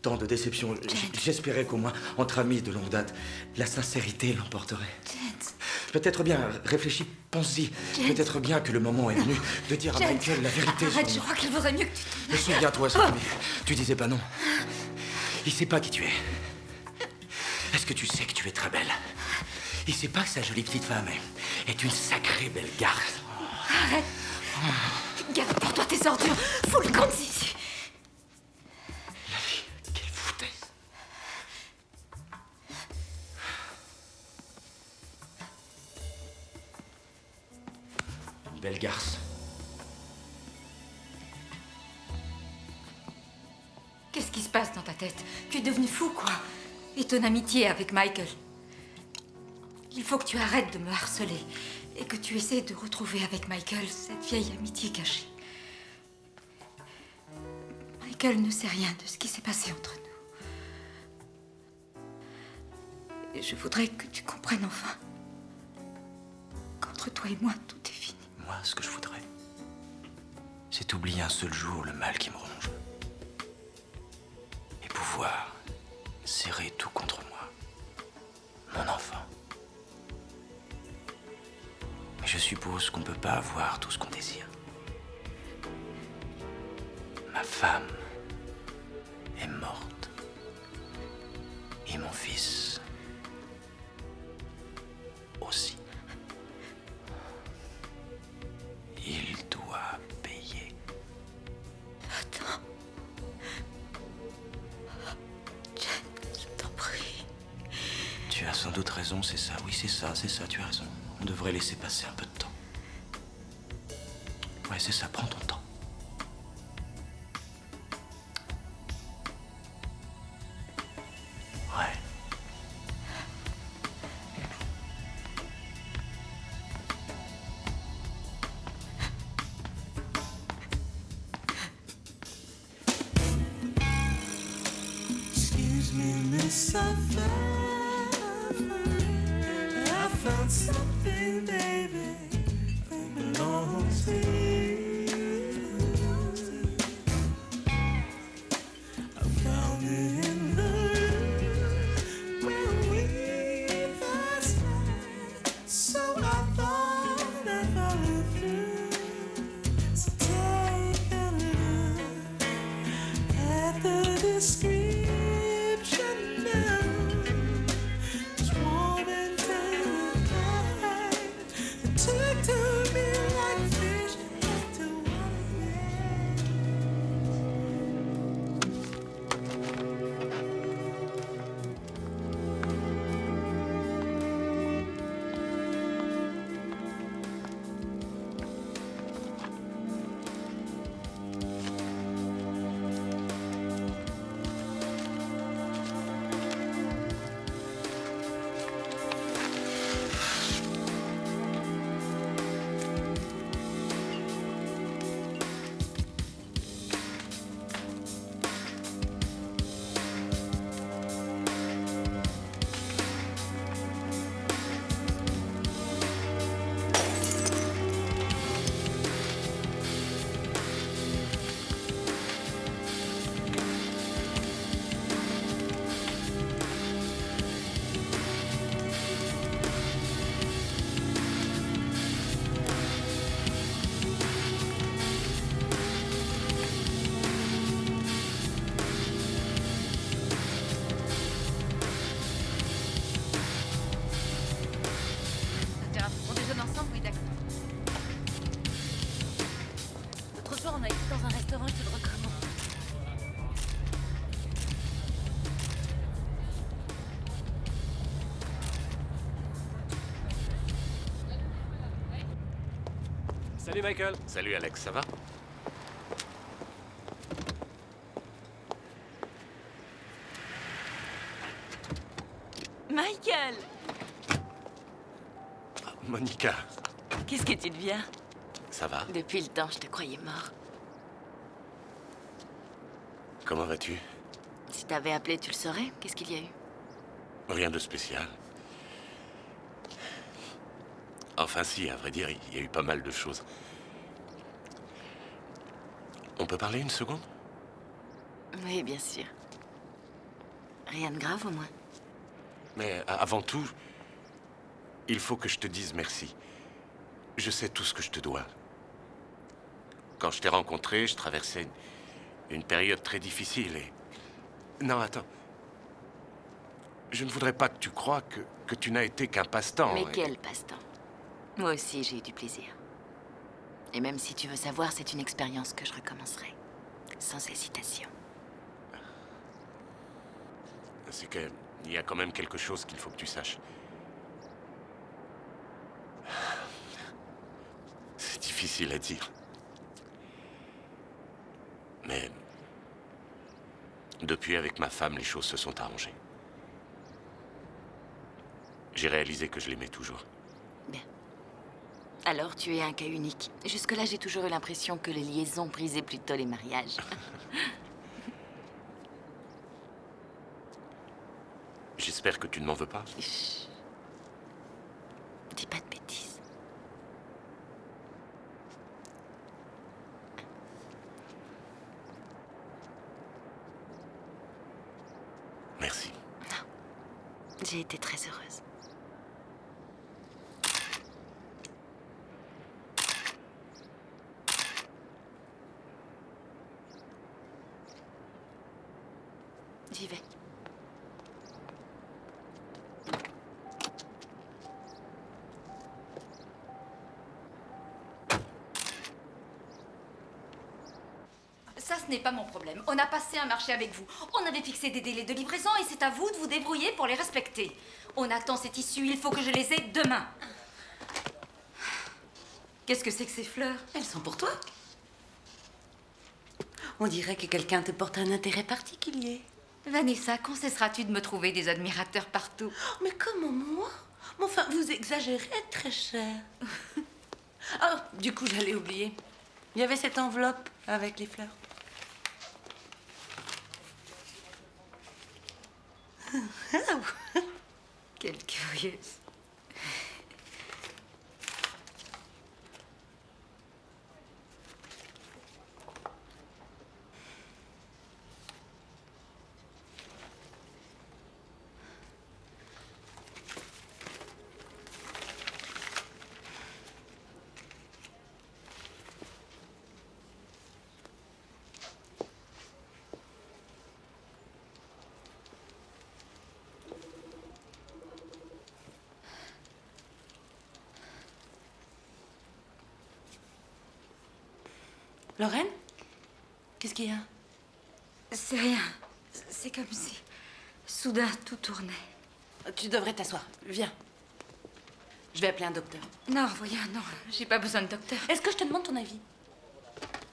Tant de déceptions. J'espérais qu'au moins, entre amis de longue date, la sincérité l'emporterait. Peut-être bien, réfléchis, pense-y. Peut-être bien que le moment est venu de dire à Michael la vérité. Arrête, je crois qu'il vaudrait mieux que tu te... Mais souviens-toi, Sophie, tu disais pas non. Il sait pas qui tu es. Est-ce que tu sais que tu es très belle? Il sait pas que sa jolie petite femme est une sacrée belle garce. Arrête. Garde pour toi tes ordures. Fous le camp d'ici. La vie, quelle foutaise. Belle garce. Qu'est-ce qui se passe dans ta tête? Tu es devenu fou, quoi. Et ton amitié avec Michael? Il faut que tu arrêtes de me harceler et que tu essaies de retrouver avec Michael cette vieille amitié cachée. Michael ne sait rien de ce qui s'est passé entre nous. Et je voudrais que tu comprennes enfin qu'entre toi et moi, tout est fini. Moi, ce que je voudrais, c'est oublier un seul jour le mal qui me ronge. Et pouvoir serrer tout contre moi. Mon enfant. Mais je suppose qu'on ne peut pas avoir tout ce qu'on désire. Ma femme est morte. Et mon fils aussi. Il doit payer. Attends. Jen, je t'en prie. Tu as sans doute raison, c'est ça. Oui, c'est ça, tu as raison. On devrait laisser passer un peu de temps. Ouais, c'est ça, prends ton temps. Ouais. Excuse me, Miss I found something, baby, that belongs to you. I found it in the room where we first met. So I thought I'd follow through. So take a look at the description now. It's warm and tender, it took to me like fish to water. On déjeune ensemble, oui, d'accord. L'autre soir, on a été dans un restaurant, je te le recommande. Salut Michael. Salut Alex, ça va? Michael! Monica, Qu'est-ce que tu deviens? ça va? Depuis le temps, je te croyais mort. Comment vas-tu? Si t'avais appelé, tu le saurais. Qu'est-ce qu'il y a eu? Rien de spécial. Enfin si, à vrai dire, il y a eu pas mal de choses. On peut parler une seconde? Oui, bien sûr. Rien de grave, au moins. Mais avant tout, il faut que je te dise merci. Je sais tout ce que je te dois. Quand je t'ai rencontré, je traversais une période très difficile et... Non, attends. Je ne voudrais pas que tu croies que tu n'as été qu'un passe-temps. Mais quel passe-temps. Moi aussi, j'ai eu du plaisir. Et même si tu veux savoir, c'est une expérience que je recommencerai. Sans hésitation. C'est qu'il y a quand même quelque chose qu'il faut que tu saches. C'est difficile à dire. Mais... depuis, avec ma femme, les choses se sont arrangées. J'ai réalisé que je l'aimais toujours. Bien. Alors, tu es un cas unique. Jusque-là, j'ai toujours eu l'impression que les liaisons brisaient plutôt les mariages. J'espère que tu ne m'en veux pas. Chut. Dis pas de bêtises. Merci. Non. J'ai été très heureuse. J'y vais. Ça, ce n'est pas mon problème. On a passé un marché avec vous. On avait fixé des délais de livraison et c'est à vous de vous débrouiller pour les respecter. On attend ces tissus, il faut que je les ai demain. Qu'est-ce que c'est que ces fleurs? Elles sont pour toi. On dirait que quelqu'un te porte un intérêt particulier. Vanessa, quand cesseras-tu de me trouver des admirateurs partout? Mais comment moi? Mais enfin, vous exagérez, très cher. Oh, du coup, j'allais oublier. Il y avait cette enveloppe avec les fleurs. Quelle curieuse. Lorraine? Qu'est-ce qu'il y a? C'est rien. C'est comme si soudain tout tournait. Tu devrais t'asseoir. Viens. Je vais appeler un docteur. Non, voyons, non. J'ai pas besoin de docteur. Est-ce que je te demande ton avis?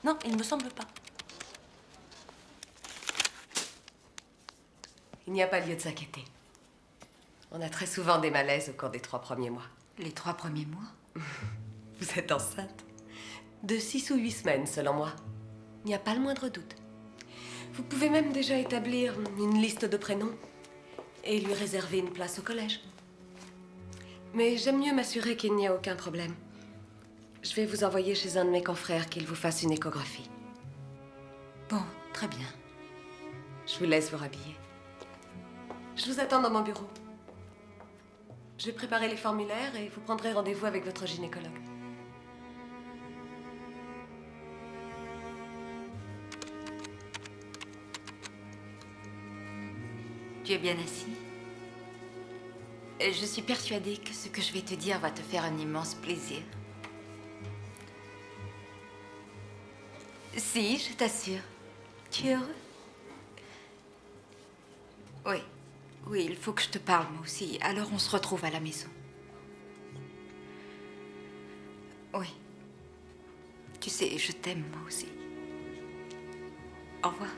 Non, il me semble pas. Il n'y a pas lieu de s'inquiéter. On a très souvent des malaises au cours des 3 premiers mois. Les 3 premiers mois? Vous êtes enceinte? De 6 ou 8 semaines, selon moi. Il n'y a pas le moindre doute. Vous pouvez même déjà établir une liste de prénoms et lui réserver une place au collège. Mais j'aime mieux m'assurer qu'il n'y a aucun problème. Je vais vous envoyer chez un de mes confrères qu'il vous fasse une échographie. Bon, très bien. Je vous laisse vous rhabiller. Je vous attends dans mon bureau. Je vais préparer les formulaires et vous prendrez rendez-vous avec votre gynécologue. Tu es bien assis? Je suis persuadée que ce que je vais te dire va te faire un immense plaisir. Si, je t'assure. Tu es heureux? Oui. Oui, il faut que je te parle, moi aussi. Alors on se retrouve à la maison. Oui. Tu sais, je t'aime moi aussi. Au revoir.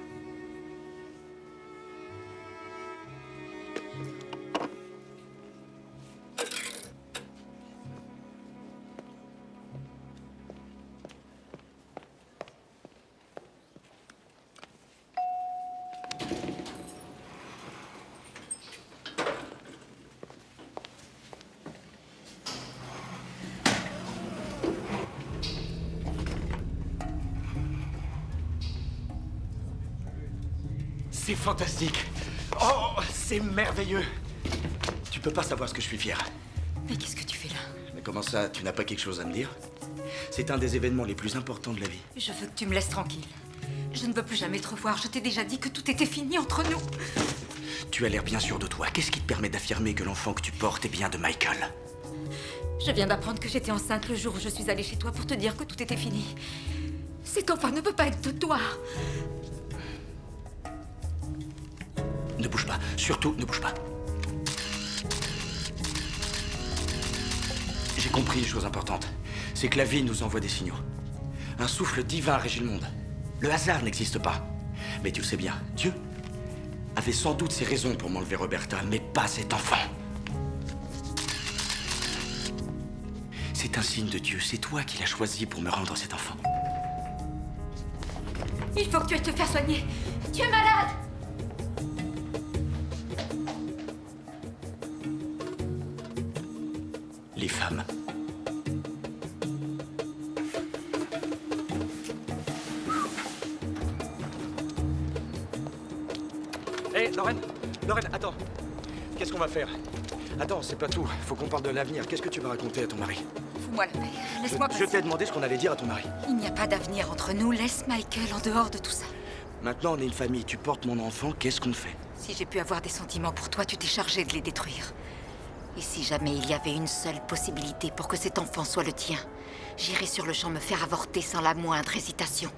C'est fantastique. Oh, c'est merveilleux. Tu peux pas savoir ce que je suis fier. Mais qu'est-ce que tu fais là? Mais comment ça, tu n'as pas quelque chose à me dire? C'est un des événements les plus importants de la vie. Je veux que tu me laisses tranquille. Je ne veux plus jamais te revoir. Je t'ai déjà dit que tout était fini entre nous. Tu as l'air bien sûr de toi. Qu'est-ce qui te permet d'affirmer que l'enfant que tu portes est bien de Michael? Je viens d'apprendre que j'étais enceinte le jour où je suis allée chez toi pour te dire que tout était fini. Cet enfant ne peut pas être de toi. Ne bouge pas. Surtout, ne bouge pas. J'ai compris une chose importante. C'est que la vie nous envoie des signaux. Un souffle divin régit le monde. Le hasard n'existe pas. Mais tu le sais bien, Dieu avait sans doute ses raisons pour m'enlever Roberta, mais pas cet enfant. C'est un signe de Dieu. C'est toi qui l'as choisi pour me rendre cet enfant. Il faut que tu ailles te faire soigner. Tu es malade. Les femmes. Hé, Lorraine, attends. Qu'est-ce qu'on va faire? Attends, c'est pas tout. Faut qu'on parle de l'avenir. Qu'est-ce que tu vas raconter à ton mari? Fous-moi la paix. Laisse-moi Je passer. t'ai demandé ce qu'on allait dire à ton mari. Il n'y a pas d'avenir entre nous. Laisse Michael en dehors de tout ça. Maintenant, on est une famille. Tu portes mon enfant. Qu'est-ce qu'on fait? Si j'ai pu avoir des sentiments pour toi, tu t'es chargé de les détruire. Et si jamais il y avait une seule possibilité pour que cet enfant soit le tien, j'irais sur le champ me faire avorter sans la moindre hésitation.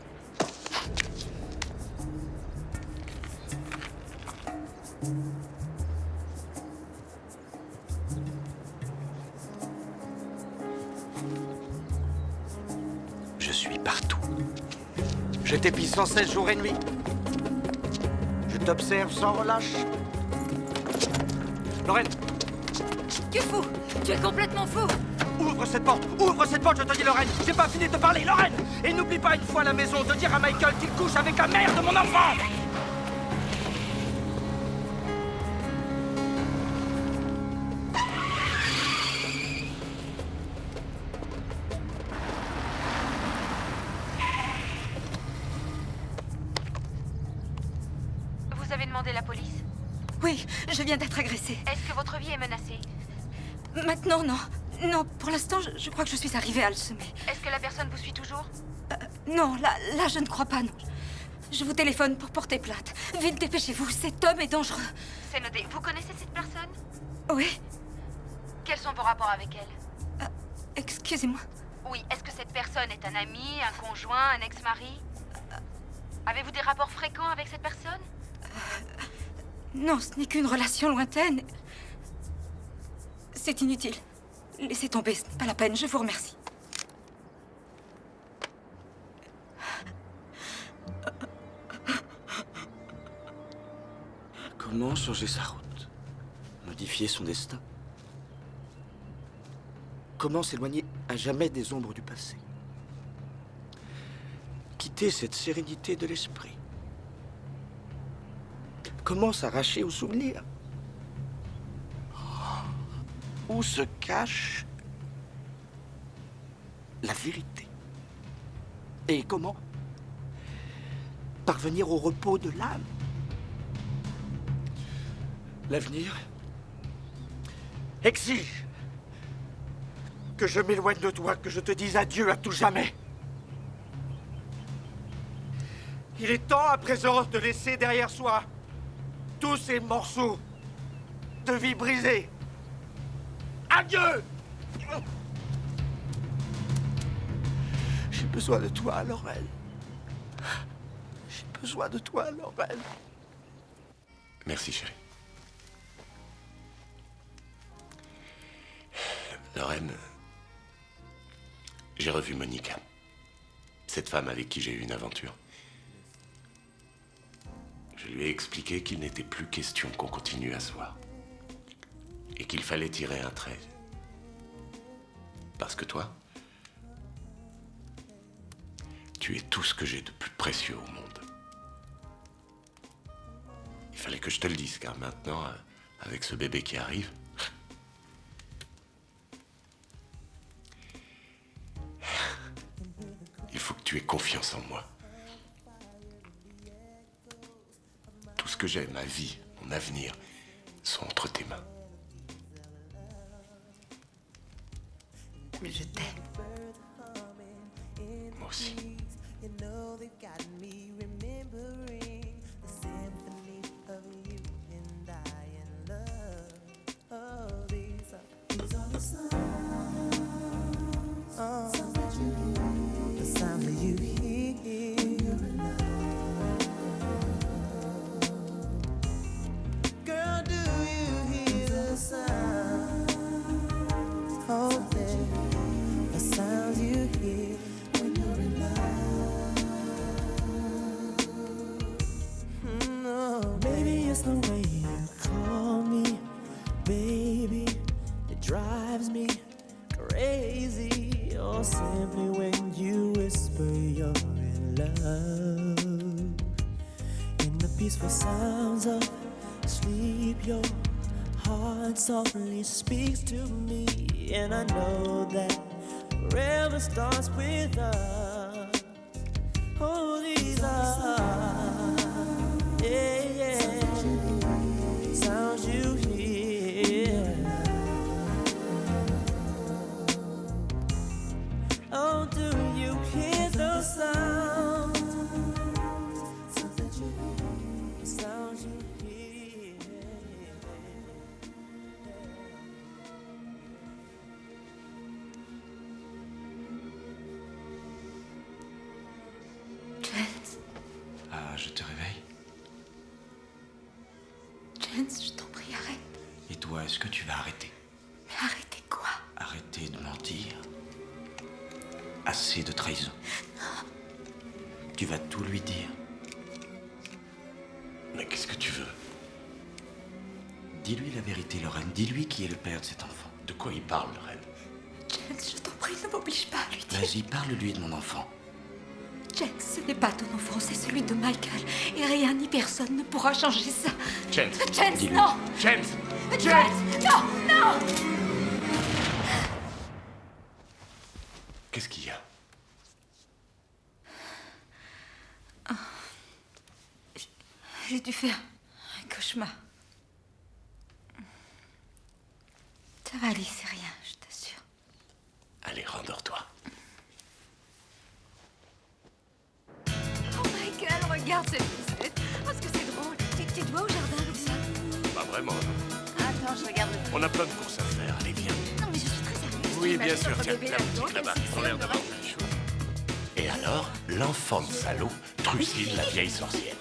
Je suis partout. Je t'épie sans cesse jour et nuit. Je t'observe sans relâche. Lorraine, Tu es fou. Tu es complètement fou. ouvre cette porte, je te dis, Lorraine. J'ai pas fini de te parler, Lorraine. Et n'oublie pas une fois à la maison de dire à Michael qu'il couche avec la mère de mon enfant. Vous avez demandé la police? Oui, je viens d'être agressée. Est-ce que votre vie est menacée? Maintenant, non. Non, pour l'instant, je crois que je suis arrivée à le semer. Est-ce que la personne vous suit toujours? Non, là, je ne crois pas, non. Je vous téléphone pour porter plainte. Vite, dépêchez-vous, cet homme est dangereux. C'est noté. Vous connaissez cette personne? Oui, Quels sont vos rapports avec elle? excusez-moi. Oui, est-ce que cette personne est un ami, un conjoint, un ex-mari? Avez-vous des rapports fréquents avec cette personne? Non, ce n'est qu'une relation lointaine. C'est inutile. Laissez tomber, ce n'est pas la peine, je vous remercie. Comment changer sa route? Modifier son destin? Comment s'éloigner à jamais des ombres du passé? Quitter cette sérénité de l'esprit? Comment s'arracher aux souvenirs? Où se cache la vérité? Et comment parvenir au repos de l'âme? L'avenir exige que je m'éloigne de toi, que je te dise adieu à tout jamais. Il est temps à présent de laisser derrière soi tous ces morceaux de vie brisée. Adieu! J'ai besoin de toi, Laurel. J'ai besoin de toi, Laurel. Merci, chérie. Lorraine, j'ai revu Monica. Cette femme avec qui j'ai eu une aventure. Je lui ai expliqué qu'il n'était plus question qu'on continue à se voir. Et qu'il fallait tirer un trait. Parce que toi, tu es tout ce que j'ai de plus précieux au monde. Il fallait que je te le dise, car maintenant, avec ce bébé qui arrive... il faut que tu aies confiance en moi. Tout ce que j'ai, ma vie, mon avenir, sont entre tes mains. Mais je t'aime. Moi aussi. The sound that you hear. Girl, do you hear the sound? Oh, yeah. The sounds you hear when you're in love. No, maybe it's the way you call me, baby. It drives me crazy. Or simply when you whisper you're in love. In the peaceful sounds of sleep, your heart softly speaks to me. And I know that forever starts with us. Oh, these are, yeah, yeah, sounds you hear. Oh, do you hear those sounds? Sounds that you hear, the sounds you hear. Jens, Ah, je te réveille. Jens, je t'en prie, arrête. Et toi, est-ce que tu vas arrêter? Mais arrêtez quoi? Arrêter de mentir. Assez de trahison. Tu vas tout lui dire. Mais qu'est-ce que tu veux? Dis-lui la vérité, Lorraine. Dis-lui qui est le père de cet enfant. De quoi il parle, Lorraine? Jens, je t'en prie, ne m'oblige pas à lui dire. Vas-y, parle-lui de mon enfant. Jens, ce n'est pas ton enfant, c'est celui de Michael. Et rien ni personne ne pourra changer ça. Jens. Jens, Dis-lui. non. Jens. Jens, non, non. Qu'est-ce qu'il y a? J'ai dû faire un cauchemar. Ça va aller, c'est rien, je t'assure. Allez, rendors-toi. Oh Michael, regarde cette poussette. Oh, ce que c'est drôle. Tu te vois au jardin avec ça? Pas vraiment, non. Attends, je regarde le... On a plein de courses à faire. Allez, viens. Non, mais je suis très sérieuse. Oui, Imagine bien sûr. notre Tiens, bébé la là-dedans, boutique là-bas. quel Ils ont l'air système d'avoir plein de choses. Et alors, l'enfant de salaud trucide la vieille sorcière.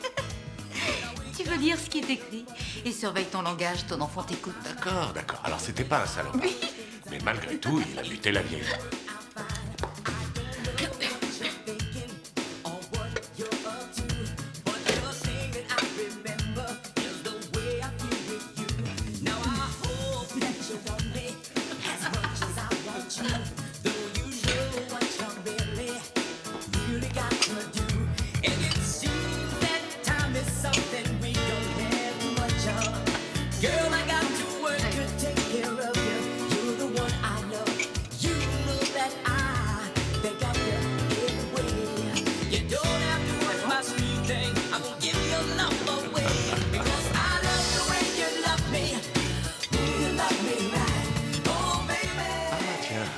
Tu veux lire ce qui est écrit et surveille ton langage, ton enfant t'écoute. D'accord, d'accord. Alors, c'était pas un salopard. Oui. Mais malgré tout, il a buté la vieille.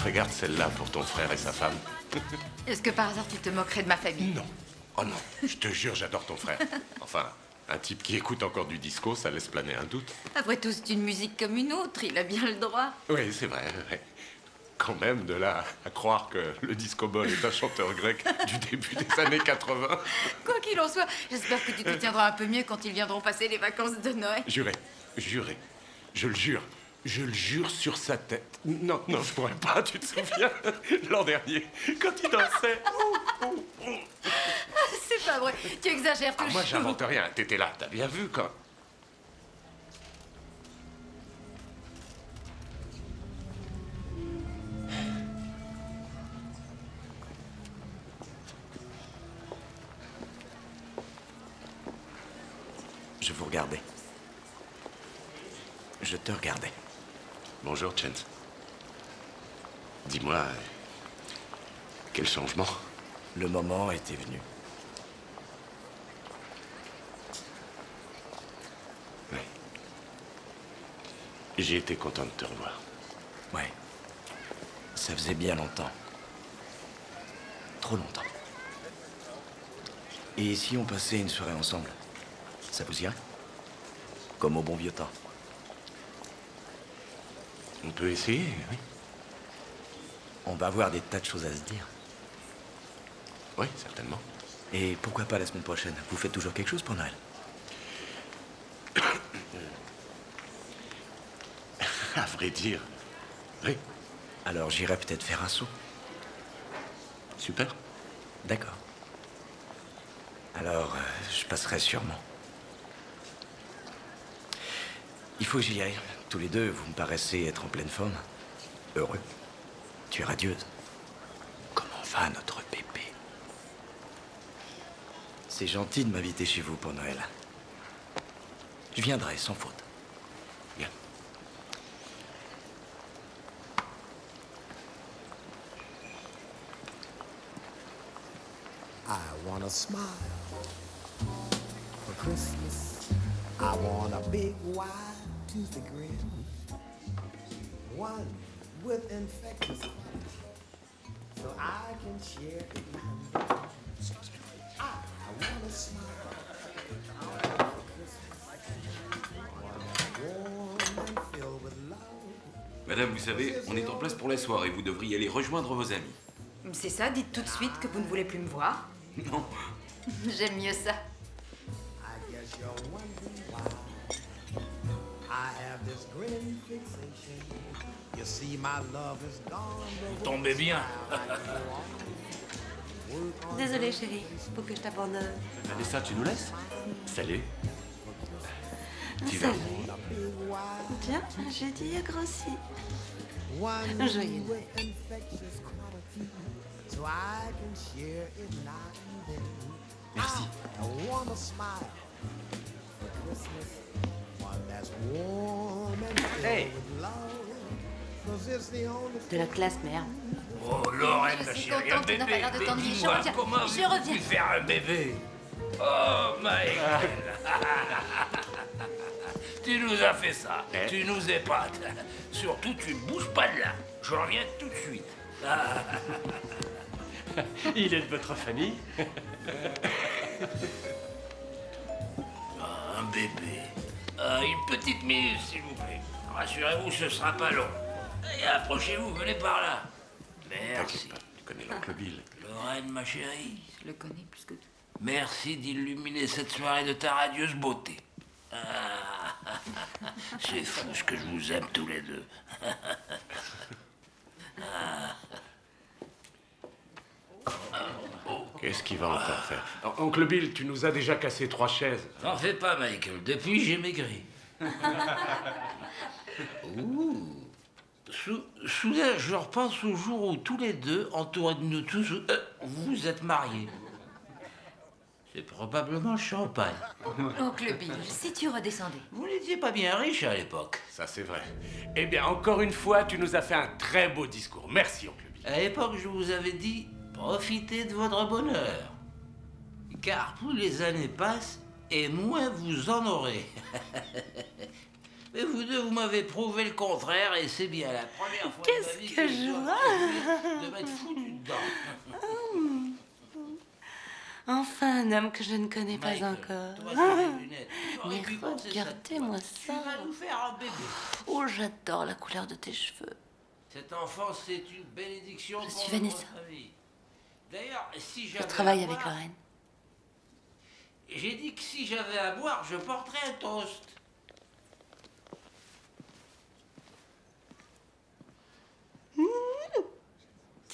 Regarde celle-là pour ton frère et sa femme. Est-ce que par hasard tu te moquerais de ma famille? Non. Oh non, je te jure, j'adore ton frère. Enfin, un type qui écoute encore du disco, ça laisse planer un doute. Après tout, c'est une musique comme une autre, il a bien le droit. Oui, c'est vrai. Ouais. Quand même, de là à croire que le disco-ball est un chanteur grec du début des années 80. Quoi qu'il en soit, j'espère que tu te tiendras un peu mieux quand ils viendront passer les vacances de Noël. Juré, juré, je le jure. Je le jure sur sa tête. Non, non, je pourrais pas, tu te souviens? L'an dernier, quand il dansait. C'est pas vrai, tu exagères toujours. Moi, j'invente rien. T'étais là, t'as bien vu quand... Je vous regardais. Je te regardais. Bonjour, Chance. Dis-moi, quel changement? Le moment était venu. Oui. J'ai été content de te revoir. Ouais. Ça faisait bien longtemps. Trop longtemps. Et si on passait une soirée ensemble? Ça vous irait? Comme au bon vieux temps. On peut essayer, oui. On va avoir des tas de choses à se dire. Oui, certainement. Et pourquoi pas la semaine prochaine? Vous faites toujours quelque chose pour Noël? À vrai dire, oui. Alors j'irai peut-être faire un saut. Super. D'accord. Alors, je passerai sûrement. Il faut que j'y aille. Tous les deux, vous me paraissez être en pleine forme. Heureux. Tu es radieuse. Comment va notre bébé? C'est gentil de m'inviter chez vous pour Noël. Je viendrai, sans faute. Bien. I want a smile for Christmas. I want a big wide toothy grin. One with infectious color, so I can share it with you. I want a smile for Christmas. One warm and filled with love. Madame, vous savez, on est en place pour la soirée. Vous devriez aller rejoindre vos amis. C'est ça, dites tout de suite que vous ne voulez plus me voir. Non. J'aime mieux ça. I guess you're wondering why I have this grinning fixation. You see, my love is gone. Vous tombez bien. Désolée, chérie. Faut que je t'abandonne. Vanessa, tu nous laisses? Salut. Tu vas où? Tiens, j'ai dit grossi. One Joyeux Noël. with infectious quality, so I can share it now and then. Merci. I want a smile for Christmas, one that's warm and filled with love. 'Cause it's the only De la classe, merde. Oh, Lorraine, Je ma suis chérie, un contente, tu n'as pas bébé. l'air de Mais t'ennuyer. Je dis-moi, reviens. comment Je avez-vous reviens. pu faire un bébé? Oh, Michael. Tu nous as fait ça. Tu nous épates. Surtout, tu ne bouges pas de là. Je reviens tout de suite. Il est de votre famille? Un bébé. Une petite minute, s'il vous plaît. Rassurez-vous, ce sera pas long. Et approchez-vous, venez par là. Merci. Tu connais l'oncle Bill. Lorraine, ma chérie, Je le connais plus que tout. merci d'illuminer cette soirée de ta radieuse beauté. Ah, c'est fou ce que je vous aime tous les deux. Qu'est-ce qu'il va encore faire? Oncle Bill, tu nous as déjà cassé 3 chaises. T'en fais pas, Michael. Depuis, j'ai maigri. Ouh. Soudain, je repense au jour où tous les deux, entourés de nous tous, vous êtes mariés. C'est probablement le champagne. Oncle Bill, si tu redescendais. Vous n'étiez pas bien riche à l'époque. Ça, c'est vrai. Eh bien, encore une fois, tu nous as fait un très beau discours. Merci, oncle Bill. À l'époque, je vous avais dit, profitez de votre bonheur. Car plus les années passent, et moins vous en aurez. Mais vous deux, vous m'avez prouvé le contraire, et c'est bien la première fois de ma vie Qu'est-ce que je vois de m'être foutu dedans. Enfin, un homme que je ne connais pas Michael, encore. toi, c'est des lunettes. J'aurais Mais pu penser ça de regardez-moi toi. ça. Tu vas nous faire un bébé. Oh, j'adore la couleur de tes cheveux. Cet enfant, c'est une bénédiction Je pour suis Vanessa. notre famille. D'ailleurs, si Je j'avais travaille à avec boire- Lorraine. J'ai dit que si j'avais à boire, je porterais un toast.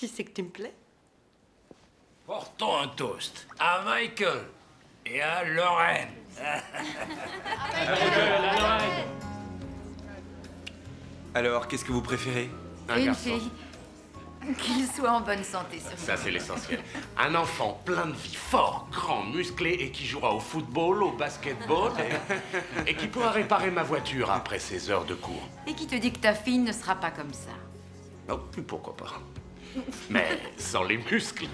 Tu sais que tu me plais? Portons un toast à Michael et à Lorraine. Alors, qu'est-ce que vous préférez? Une fille. Qu'il soit en bonne santé, surtout. Ça, c'est l'essentiel. Un enfant plein de vie, fort, grand, musclé et qui jouera au football, au basketball et qui pourra réparer ma voiture après ses heures de cours. Et qui te dit que ta fille ne sera pas comme ça? Oh, pourquoi pas. Mais sans les muscles.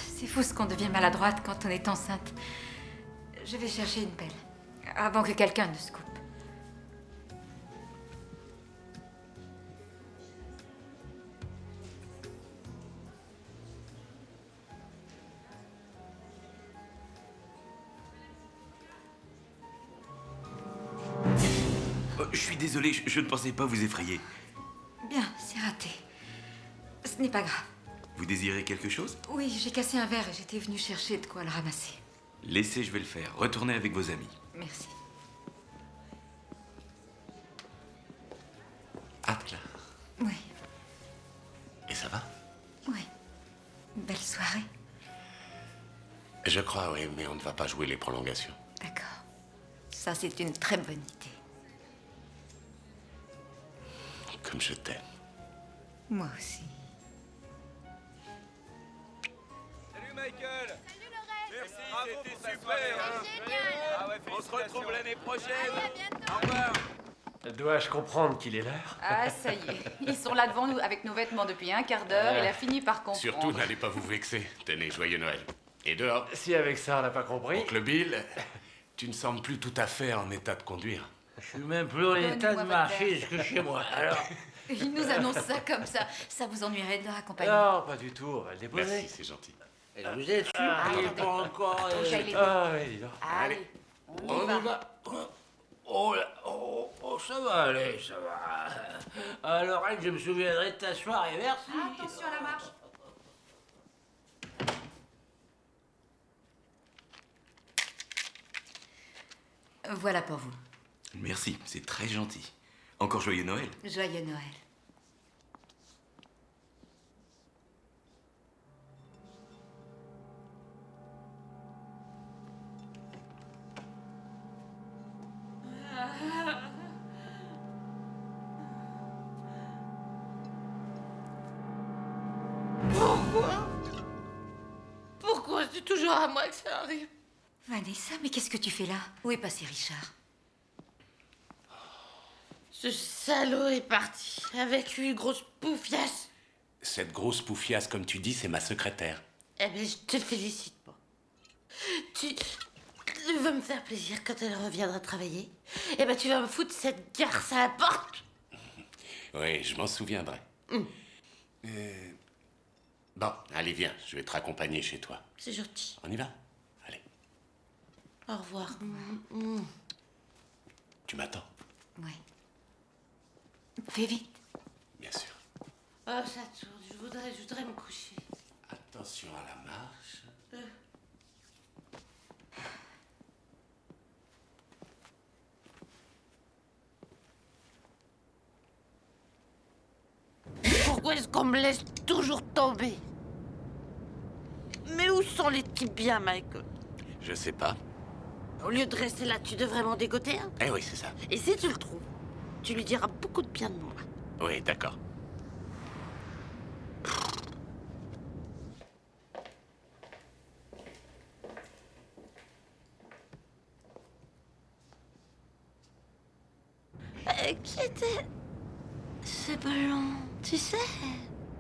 C'est fou ce qu'on devient maladroite quand on est enceinte. Je vais chercher une pelle, avant que quelqu'un ne se coupe. Je suis désolé, je ne pensais pas vous effrayer. Bien, c'est raté. Ce n'est pas grave. Vous désirez quelque chose? Oui, j'ai cassé un verre et j'étais venue chercher de quoi le ramasser. Laissez, je vais le faire. Retournez avec vos amis. Merci. Hâte, là. Oui, Et ça va? oui. Belle soirée. Je crois, oui, mais on ne va pas jouer les prolongations. D'accord. Ça, c'est une très bonne idée. Comme je t'aime. Moi aussi. Salut Michael. Salut Lorraine. Merci, c'était super. Ah ouais, on se retrouve l'année prochaine. Au revoir. Dois-je comprendre qu'il est l'heure? Ah, ça y est. Ils sont là devant nous avec nos vêtements depuis un quart d'heure. Il a fini par comprendre. Surtout, n'allez pas vous vexer. Tenez, joyeux Noël. Et dehors. Si avec ça, on n'a pas compris. Oncle Bill, tu ne sembles plus tout à fait en état de conduire. Je suis même plus en état de marcher jusque chez moi. Alors, Il nous annonce ça comme ça. Ça vous ennuierait de le raccompagner? Non, pas du tout, on va le déposer. Merci, c'est gentil. et vous êtes sûr qu'il n'est pas encore... Faut que j'aille les Ah oui, dis donc. Allez, On y va. Oh, là, oh, ça va aller, ça va. Alors, Lorraine, je me souviendrai de t'asseoir et merci. attention à la marche. Voilà pour vous. Merci, c'est très gentil. Encore joyeux Noël. Joyeux Noël. Pourquoi c'est toujours à moi que ça arrive? Vanessa, mais qu'est-ce que tu fais là? Où est passé Richard? Ce salaud est parti avec une grosse poufiasse. Cette grosse poufiasse, comme tu dis, c'est ma secrétaire. Eh ben, je te félicite, moi. Tu veux me faire plaisir quand elle reviendra travailler? Eh ben, tu vas me foutre cette garce à la porte. Oui, je m'en souviendrai. Bon, allez, viens, je vais te raccompagner chez toi. C'est gentil. On y va? Allez. Au revoir. Tu m'attends? Oui. Fais vite. Bien sûr. Oh, ça tourne. Je voudrais me coucher. Attention à la marche. Pourquoi est-ce qu'on me laisse toujours tomber? Mais où sont les types bien, Michael? Je sais pas. Au lieu de rester là, tu devrais m'en dégoter un. Eh oui, c'est ça. Et si tu le trouves, tu lui diras beaucoup de bien de moi. Oui, d'accord. Qui était ce blond, tu sais?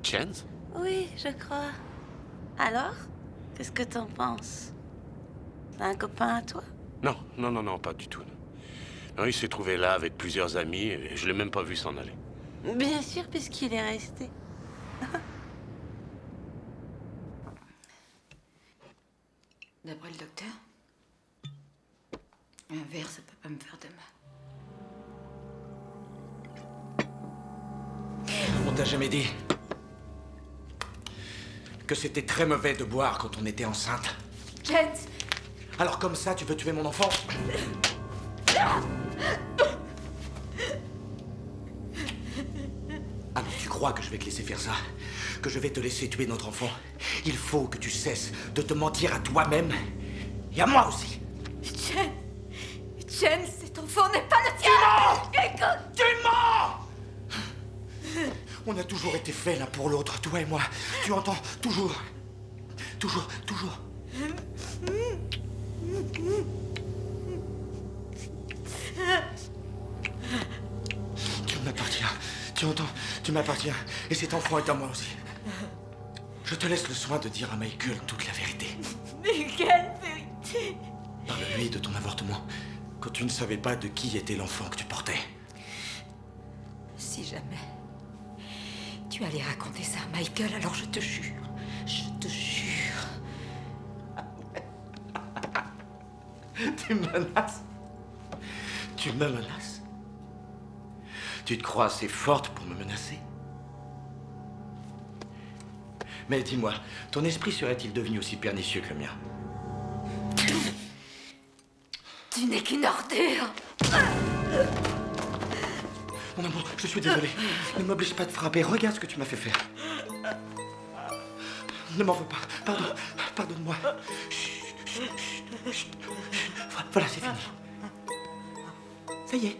Chance? Oui, je crois. Alors, qu'est-ce que t'en penses? C'est un copain à toi? Non, non, non, non, pas du tout. Non, il s'est trouvé là avec plusieurs amis et je l'ai même pas vu s'en aller. Bien sûr, puisqu'il est resté. D'après le docteur, un verre, ça peut pas me faire de mal. On t'a jamais dit. que c'était très mauvais de boire quand on était enceinte. James. Alors comme ça, tu veux tuer mon enfant? Alors tu crois que je vais te laisser faire ça? Que je vais te laisser tuer notre enfant? Il faut que tu cesses de te mentir à toi-même et à moi aussi. James, cet enfant n'est pas le tien. Écoute. Tu mens! On a toujours été faits l'un pour l'autre, toi et moi. Tu entends? Toujours. Toujours, toujours. Tu m'appartiens. Tu entends? Tu m'appartiens. Et cet enfant est à moi aussi. Je te laisse le soin de dire à Michael toute la vérité. Mais quelle vérité? Parle-lui de ton avortement, quand tu ne savais pas de qui était l'enfant que tu portais. Si jamais tu allais raconter ça à Michael, alors je te jure. Tu menaces? Tu me menaces? Tu te crois assez forte pour me menacer? Mais dis-moi, ton esprit serait-il devenu aussi pernicieux que le mien? Tu n'es qu'une ordure. Mon amour, je suis désolé. Ne m'oblige pas de frapper. Regarde ce que tu m'as fait faire. Ne m'en veux pas. Pardon. Pardonne-moi. Voilà, c'est fini. Ça y est.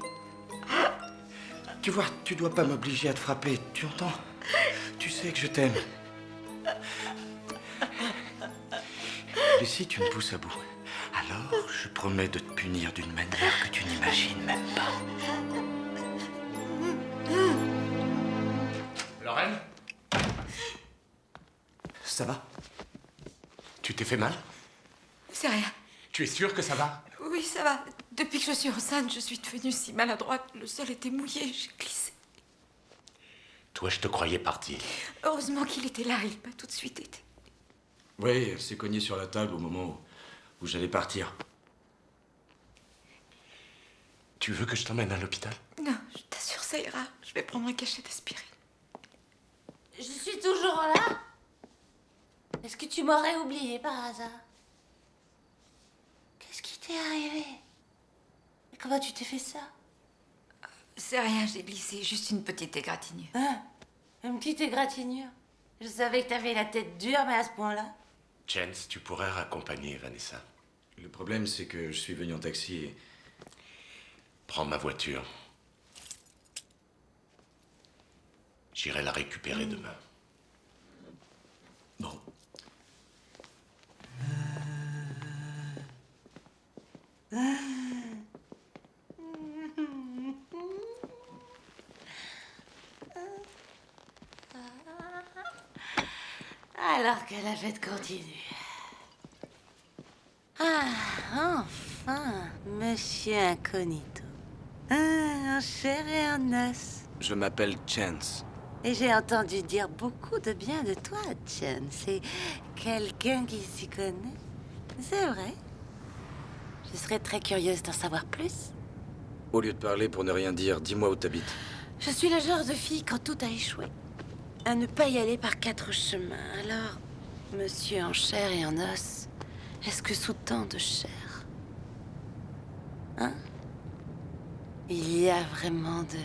Tu vois, tu dois pas m'obliger à te frapper. Tu entends? Tu sais que je t'aime. Et si tu me pousses à bout, alors je promets de te punir d'une manière que tu n'imagines même pas. Lorraine? Ça va? Tu t'es fait mal? C'est rien. Tu es sûr que ça va? Oui, ça va. Depuis que je suis enceinte, je suis devenue si maladroite. Le sol était mouillé, j'ai glissé. Toi, je te croyais parti. Heureusement qu'il était là, il m'a tout de suite aidé. Oui, elle s'est cognée sur la table au moment où j'allais partir. Tu veux que je t'emmène à l'hôpital? Non, je t'assure, ça ira. Je vais prendre un cachet d'aspirine. Je suis toujours là? Est-ce que tu m'aurais oublié par hasard? Qu'est-ce qui t'est arrivé? Et comment tu t'es fait ça? C'est rien, j'ai glissé. Juste une petite égratignure. Hein? Une petite égratignure? Je savais que t'avais la tête dure, mais à ce point-là? Jens, tu pourrais raccompagner Vanessa. Le problème, c'est que je suis venu en taxi et... Prends ma voiture. J'irai la récupérer demain. Bon. Alors que la fête continue. Ah, enfin, Monsieur Incognito. Ah, en chair et en os. Je m'appelle Chance. Et j'ai entendu dire beaucoup de bien de toi, Chen. C'est quelqu'un qui s'y connaît. C'est vrai. Je serais très curieuse d'en savoir plus. Au lieu de parler pour ne rien dire, dis-moi où t'habites. Je suis le genre de fille, quand tout a échoué, à ne pas y aller par 4 chemins. Alors, monsieur en chair et en os, est-ce que sous tant de chair, hein, il y a vraiment de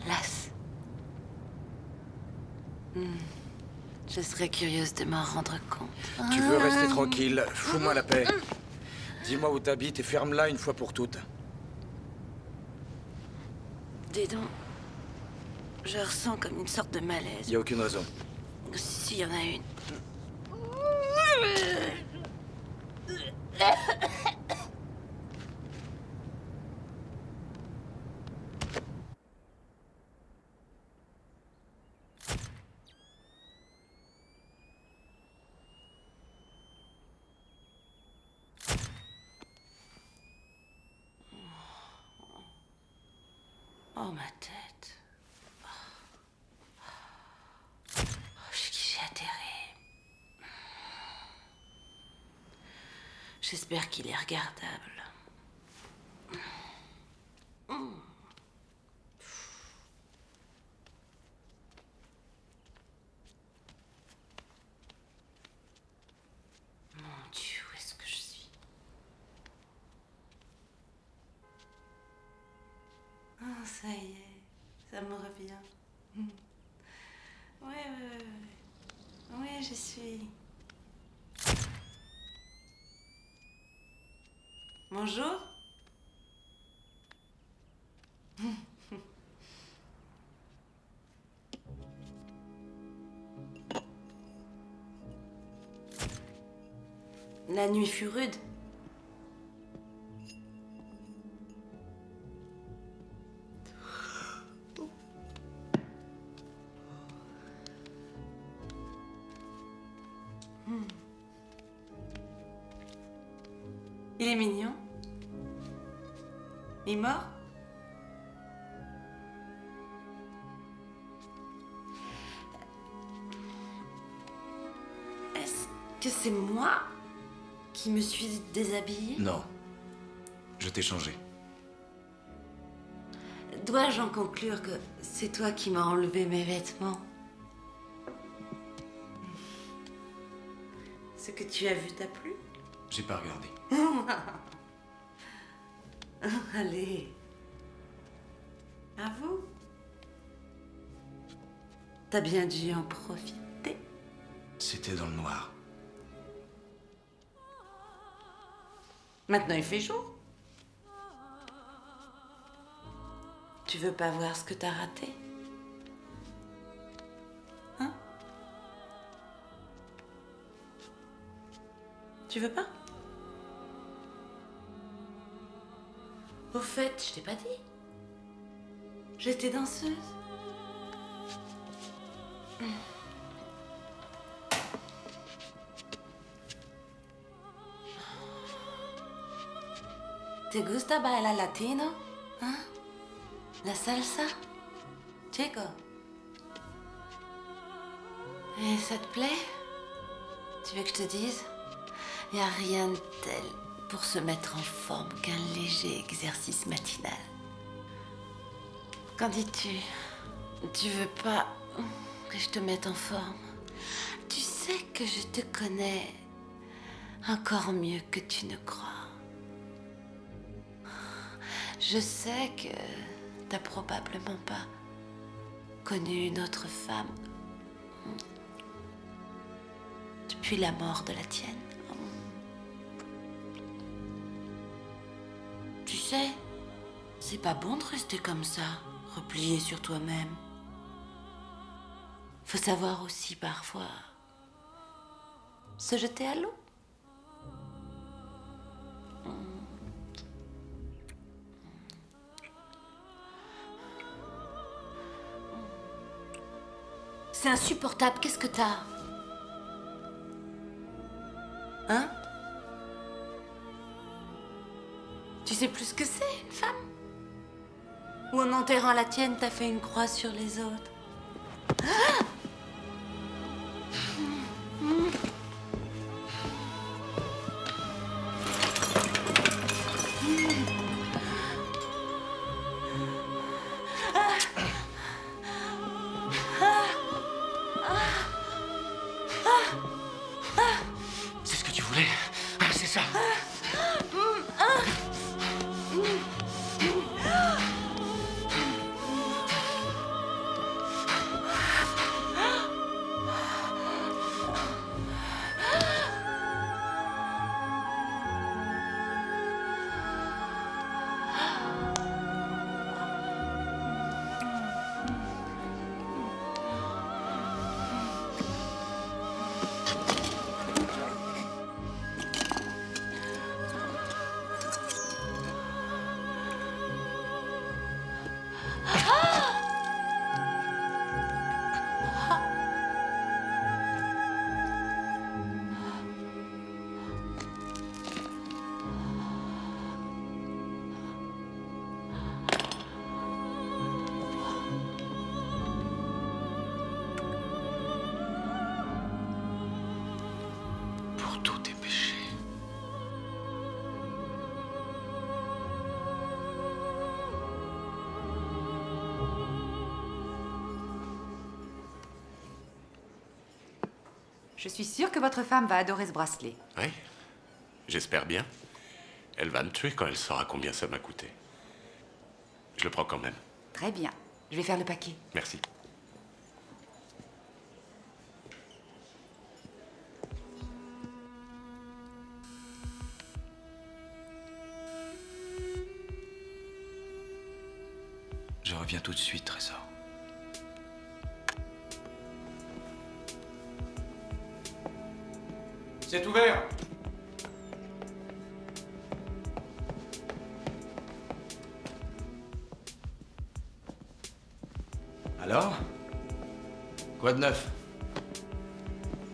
l'as? Je serais curieuse de m'en rendre compte. Tu veux rester tranquille? Fous-moi la paix. Dis-moi où t'habites et ferme-la une fois pour toutes. Dis donc, je ressens comme une sorte de malaise. Y a aucune raison. S'il y en a une. Oh, ma tête. Oh, j'ai atterri. J'espère qu'il est regardable. ça y est, ça me revient. Oui, je suis. Bonjour. La nuit fut rude. Il est mignon. Il est mort? Est-ce que c'est moi qui me suis déshabillée? Non. Je t'ai changé. Dois-je en conclure que c'est toi qui m'as enlevé mes vêtements? Ce que tu as vu t'a plu? J'ai pas regardé. Allez. À vous. T'as bien dû en profiter. C'était dans le noir. Maintenant il fait jour. Tu veux pas voir ce que t'as raté? Hein? Tu veux pas? Au fait, je t'ai pas dit. J'étais danseuse. ¿Te gusta bailar latino? Hein? La salsa? Chico? Et ça te plaît? Tu veux que je te dise? Y a rien de tel pour se mettre en forme qu'un léger exercice matinal. Qu'en dis-tu? Tu veux pas que je te mette en forme? Tu sais que je te connais encore mieux que tu ne crois. Je sais que t'as probablement pas connu une autre femme depuis la mort de la tienne. Tu sais, c'est pas bon de rester comme ça, replié sur toi-même. Faut savoir aussi parfois se jeter à l'eau. C'est insupportable, qu'est-ce que t'as? Hein? Tu sais plus ce que c'est, une femme? Ou en enterrant la tienne, t'as fait une croix sur les autres? Ah! C'est ce que tu voulais? Ah, c'est ça. Pour tous tes péchés. Je suis sûre que votre femme va adorer ce bracelet. Oui, j'espère bien. Elle va me tuer quand elle saura combien ça m'a coûté. Je le prends quand même. Très bien. Je vais faire le paquet. Merci. Je reviens tout de suite, Trésor. C'est ouvert. Alors? Quoi de neuf?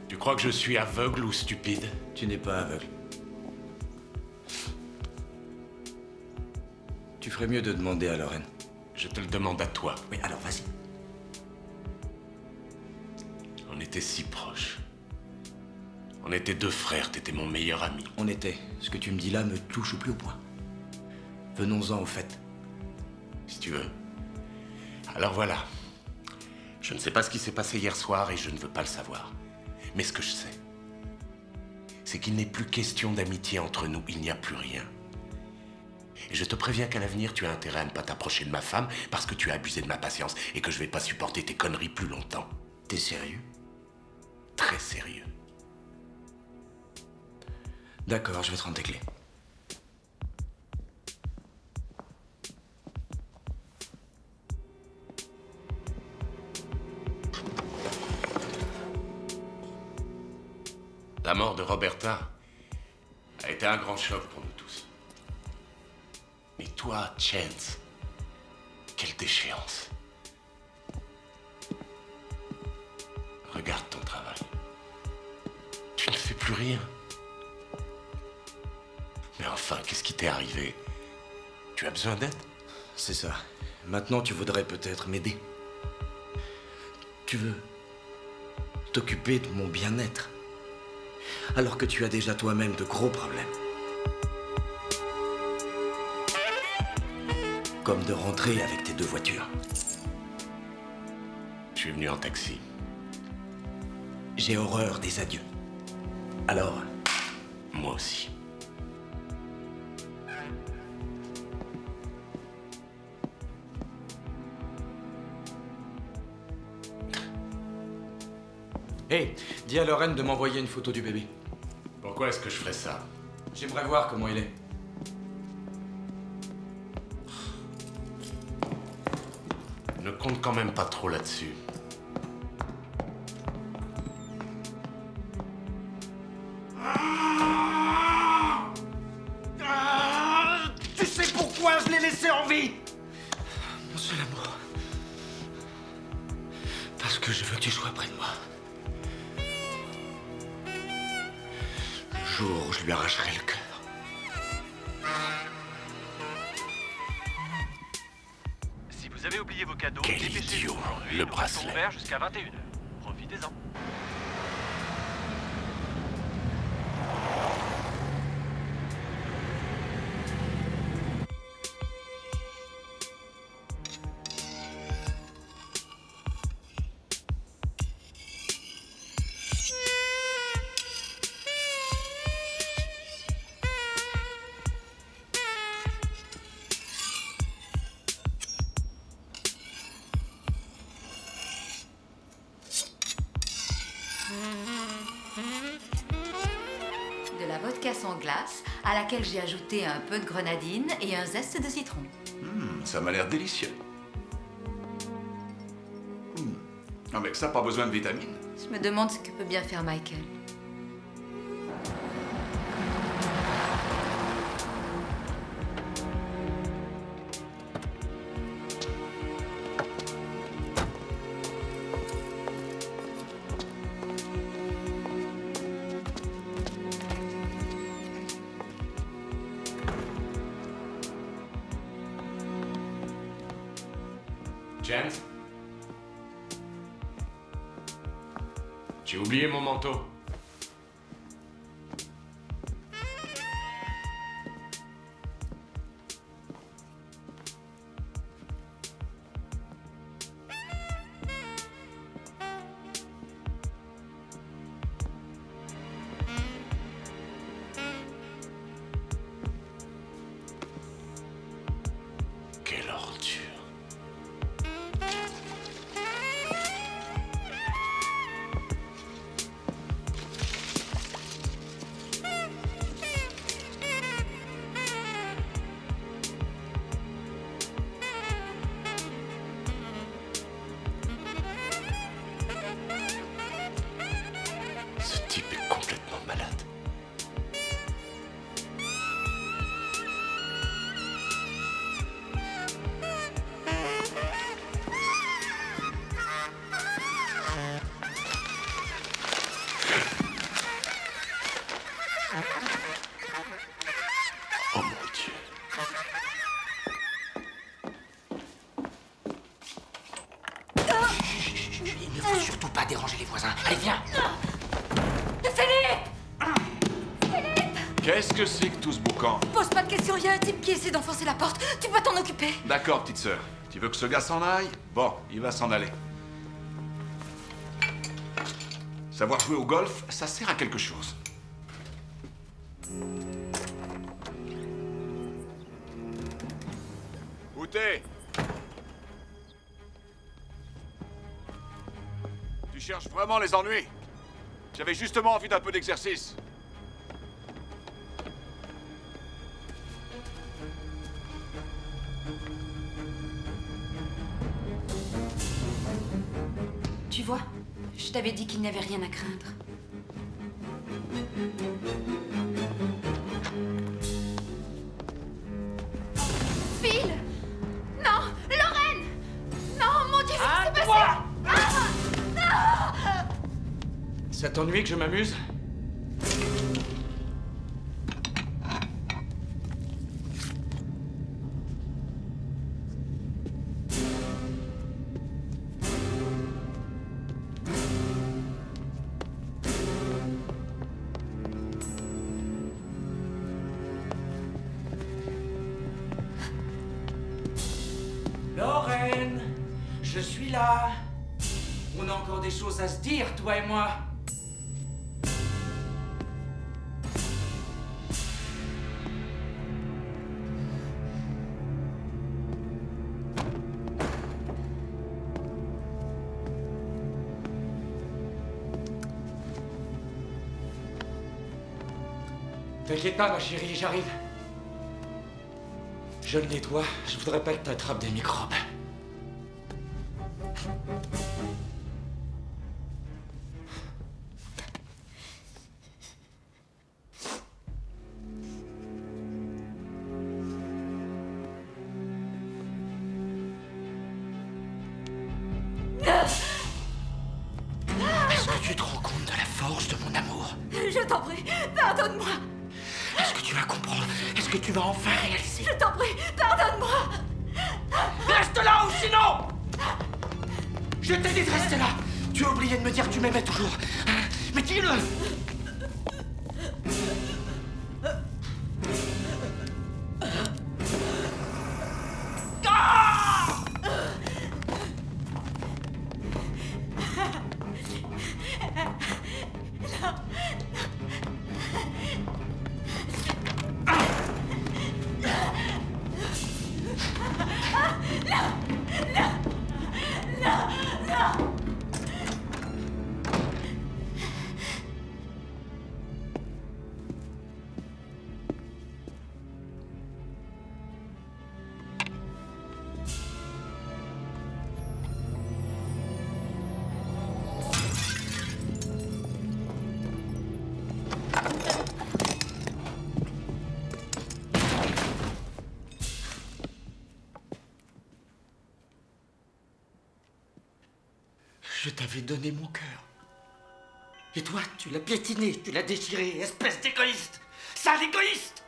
Tu crois que je suis aveugle ou stupide? Tu n'es pas aveugle. Tu ferais mieux de demander à Lorraine. Je te le demande à toi. Oui, alors vas-y. On était si proches. On était deux frères, t'étais mon meilleur ami. On était. Ce que tu me dis là me touche au plus haut point. Venons-en au fait. Si tu veux. Alors voilà. Je ne sais pas ce qui s'est passé hier soir et je ne veux pas le savoir. Mais ce que je sais, c'est qu'il n'est plus question d'amitié entre nous. Il n'y a plus rien. Et je te préviens qu'à l'avenir, tu as intérêt à ne pas t'approcher de ma femme parce que tu as abusé de ma patience et que je vais pas supporter tes conneries plus longtemps. T'es sérieux? Très sérieux. D'accord, je vais te rendre tes clés. La mort de Roberta a été un grand choc pour nous tous. Mais toi, Chance, quelle déchéance. Regarde ton travail. Tu ne fais plus rien. Mais enfin, qu'est-ce qui t'est arrivé? Tu as besoin d'aide? C'est ça. Maintenant, tu voudrais peut-être m'aider. Tu veux t'occuper de mon bien-être. Alors que tu as déjà toi-même de gros problèmes. Comme de rentrer avec tes deux voitures. Je suis venu en taxi. J'ai horreur des adieux. Alors? Moi aussi. Hé, dis à Lorraine de m'envoyer une photo du bébé. Pourquoi est-ce que je ferais ça? J'aimerais voir comment il est. Ne compte quand même pas trop là-dessus. Tu sais pourquoi je l'ai laissé en vie? Mon seul amour. Parce que je veux que tu sois près de moi. Le jour où je lui arracherai le cœur. Si vous avez oublié vos cadeaux, Quel dépêchez-vous. idiot, Aujourd'hui, le nous bracelet. restons ouverts jusqu'à 21h. Profitez-en. De la vodka sans glace, à laquelle j'ai ajouté un peu de grenadine et un zeste de citron. Ça m'a l'air délicieux. Avec ça, pas besoin de vitamines. Je me demande ce que peut bien faire Michael. Chance? J'ai oublié mon manteau. Quelle ordure. ne faut surtout pas déranger les voisins. Allez, viens. Philippe! Qu'est-ce que c'est que tout ce boucan? Pose pas de questions, il y a un type qui essaie d'enfoncer la porte. Tu peux t'en occuper. D'accord, petite sœur. Tu veux que ce gars s'en aille? Bon, il va s'en aller. Savoir jouer au golf, ça sert à quelque chose. Où t'es? Tu cherches vraiment les ennuis? J'avais justement envie d'un peu d'exercice. Tu vois, je t'avais dit qu'il n'y avait rien à craindre. Phil! Non! Lorraine! Non, mon Dieu, qu'est-ce qui s'est passé? Ça t'ennuie que je m'amuse? Lorraine, je suis là. On a encore des choses à se dire, toi et moi. T'inquiète pas, ma chérie, j'arrive. Je le nettoie, je voudrais pas que t'attrapes des microbes. Est-ce que tu te rends compte de la force de mon amour? Je t'en prie, pardonne-moi. Est-ce que tu vas comprendre? Est-ce que tu vas enfin réaliser? Je t'en prie, pardonne-moi. Reste là ou sinon! Je t'ai dit de rester là! Tu as oublié de me dire que tu m'aimais toujours. Hein? Mais dis-le! Ah! Je t'avais donné mon cœur. Et toi, tu l'as piétiné, tu l'as déchiré, espèce d'égoïste! Sale égoïste!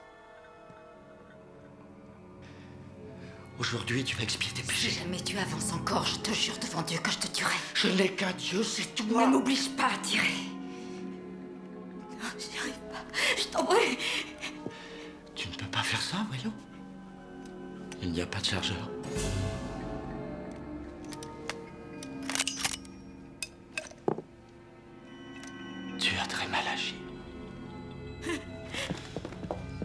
Aujourd'hui, tu vas expier tes péchés. Si jamais tu avances encore, je te jure devant Dieu que je te tuerai. Je n'ai qu'un Dieu, c'est toi! Ne m'oblige pas à tirer. Non, j'y arrive pas. Je t'en prie. Tu ne peux pas faire ça, voyons. Il n'y a pas de chargeur. Tu as très mal agi.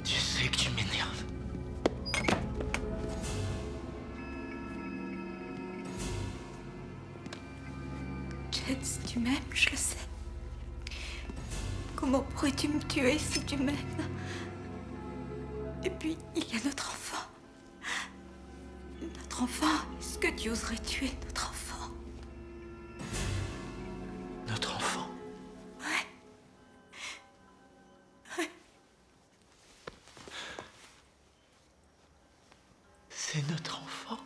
Tu sais que tu m'énerves. Jess, tu m'aimes, je le sais. Comment pourrais-tu me tuer si tu m'aimes? Et puis, il y a notre enfant. Notre enfant, est-ce que tu oserais tuer notre enfant? Notre enfant? Ouais. Ouais. C'est notre enfant.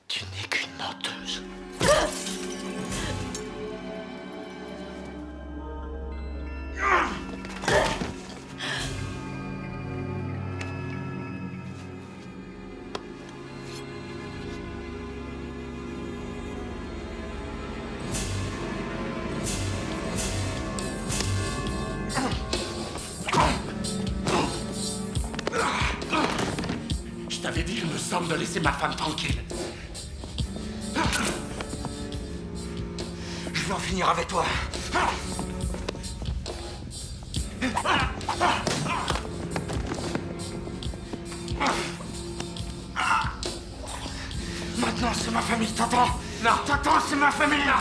Tu n'es qu'une menteuse. t'avais dit, il me semble, de laisser ma femme tranquille. Je veux en finir avec toi. Maintenant, c'est ma famille, t'entends? Non. T'entends, c'est ma famille, là.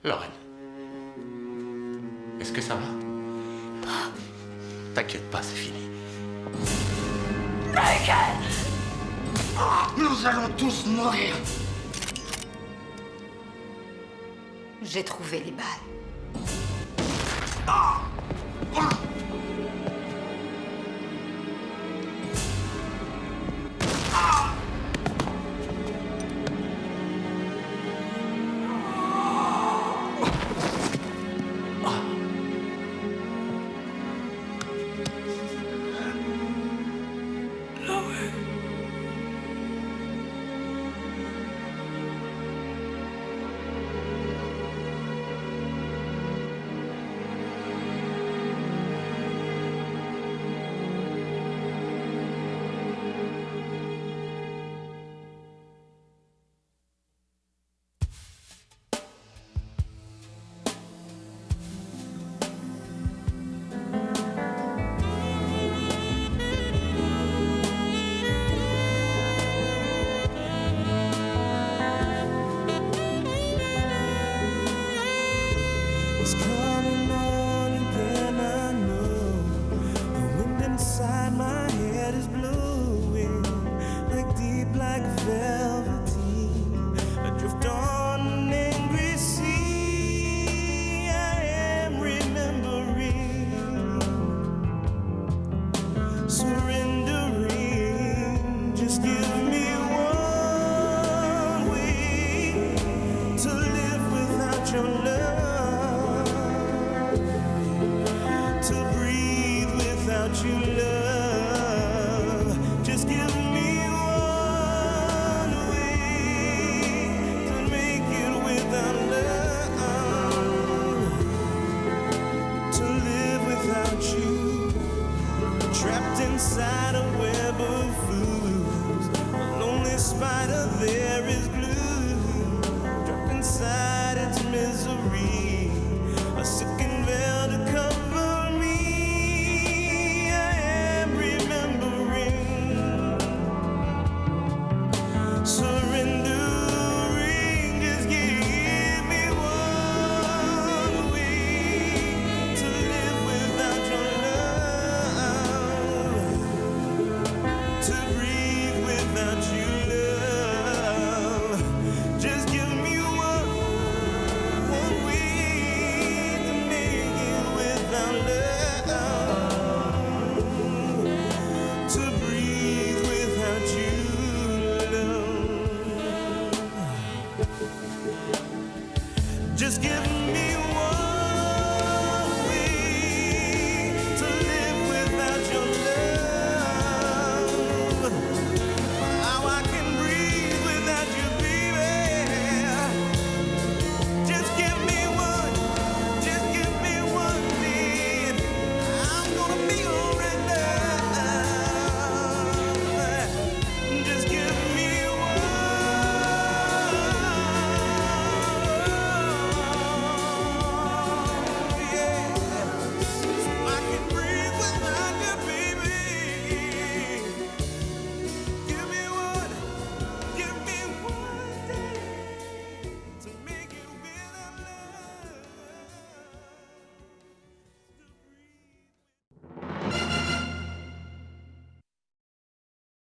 Lorraine. Est-ce que ça va? T'inquiète pas, c'est fini. Michael! Nous allons tous mourir. J'ai trouvé les balles. It's coming on again, I know. The wind inside my head is blowing like deep black velveteen. Adrift on an angry sea, I am remembering, surrendering. Just give me one way to live without your love. You love, just give me one way to make it without love, to live without you, trapped inside a web of fools, a lonely spider there is glue, trapped inside its misery, a sickened veil to cover. Just give me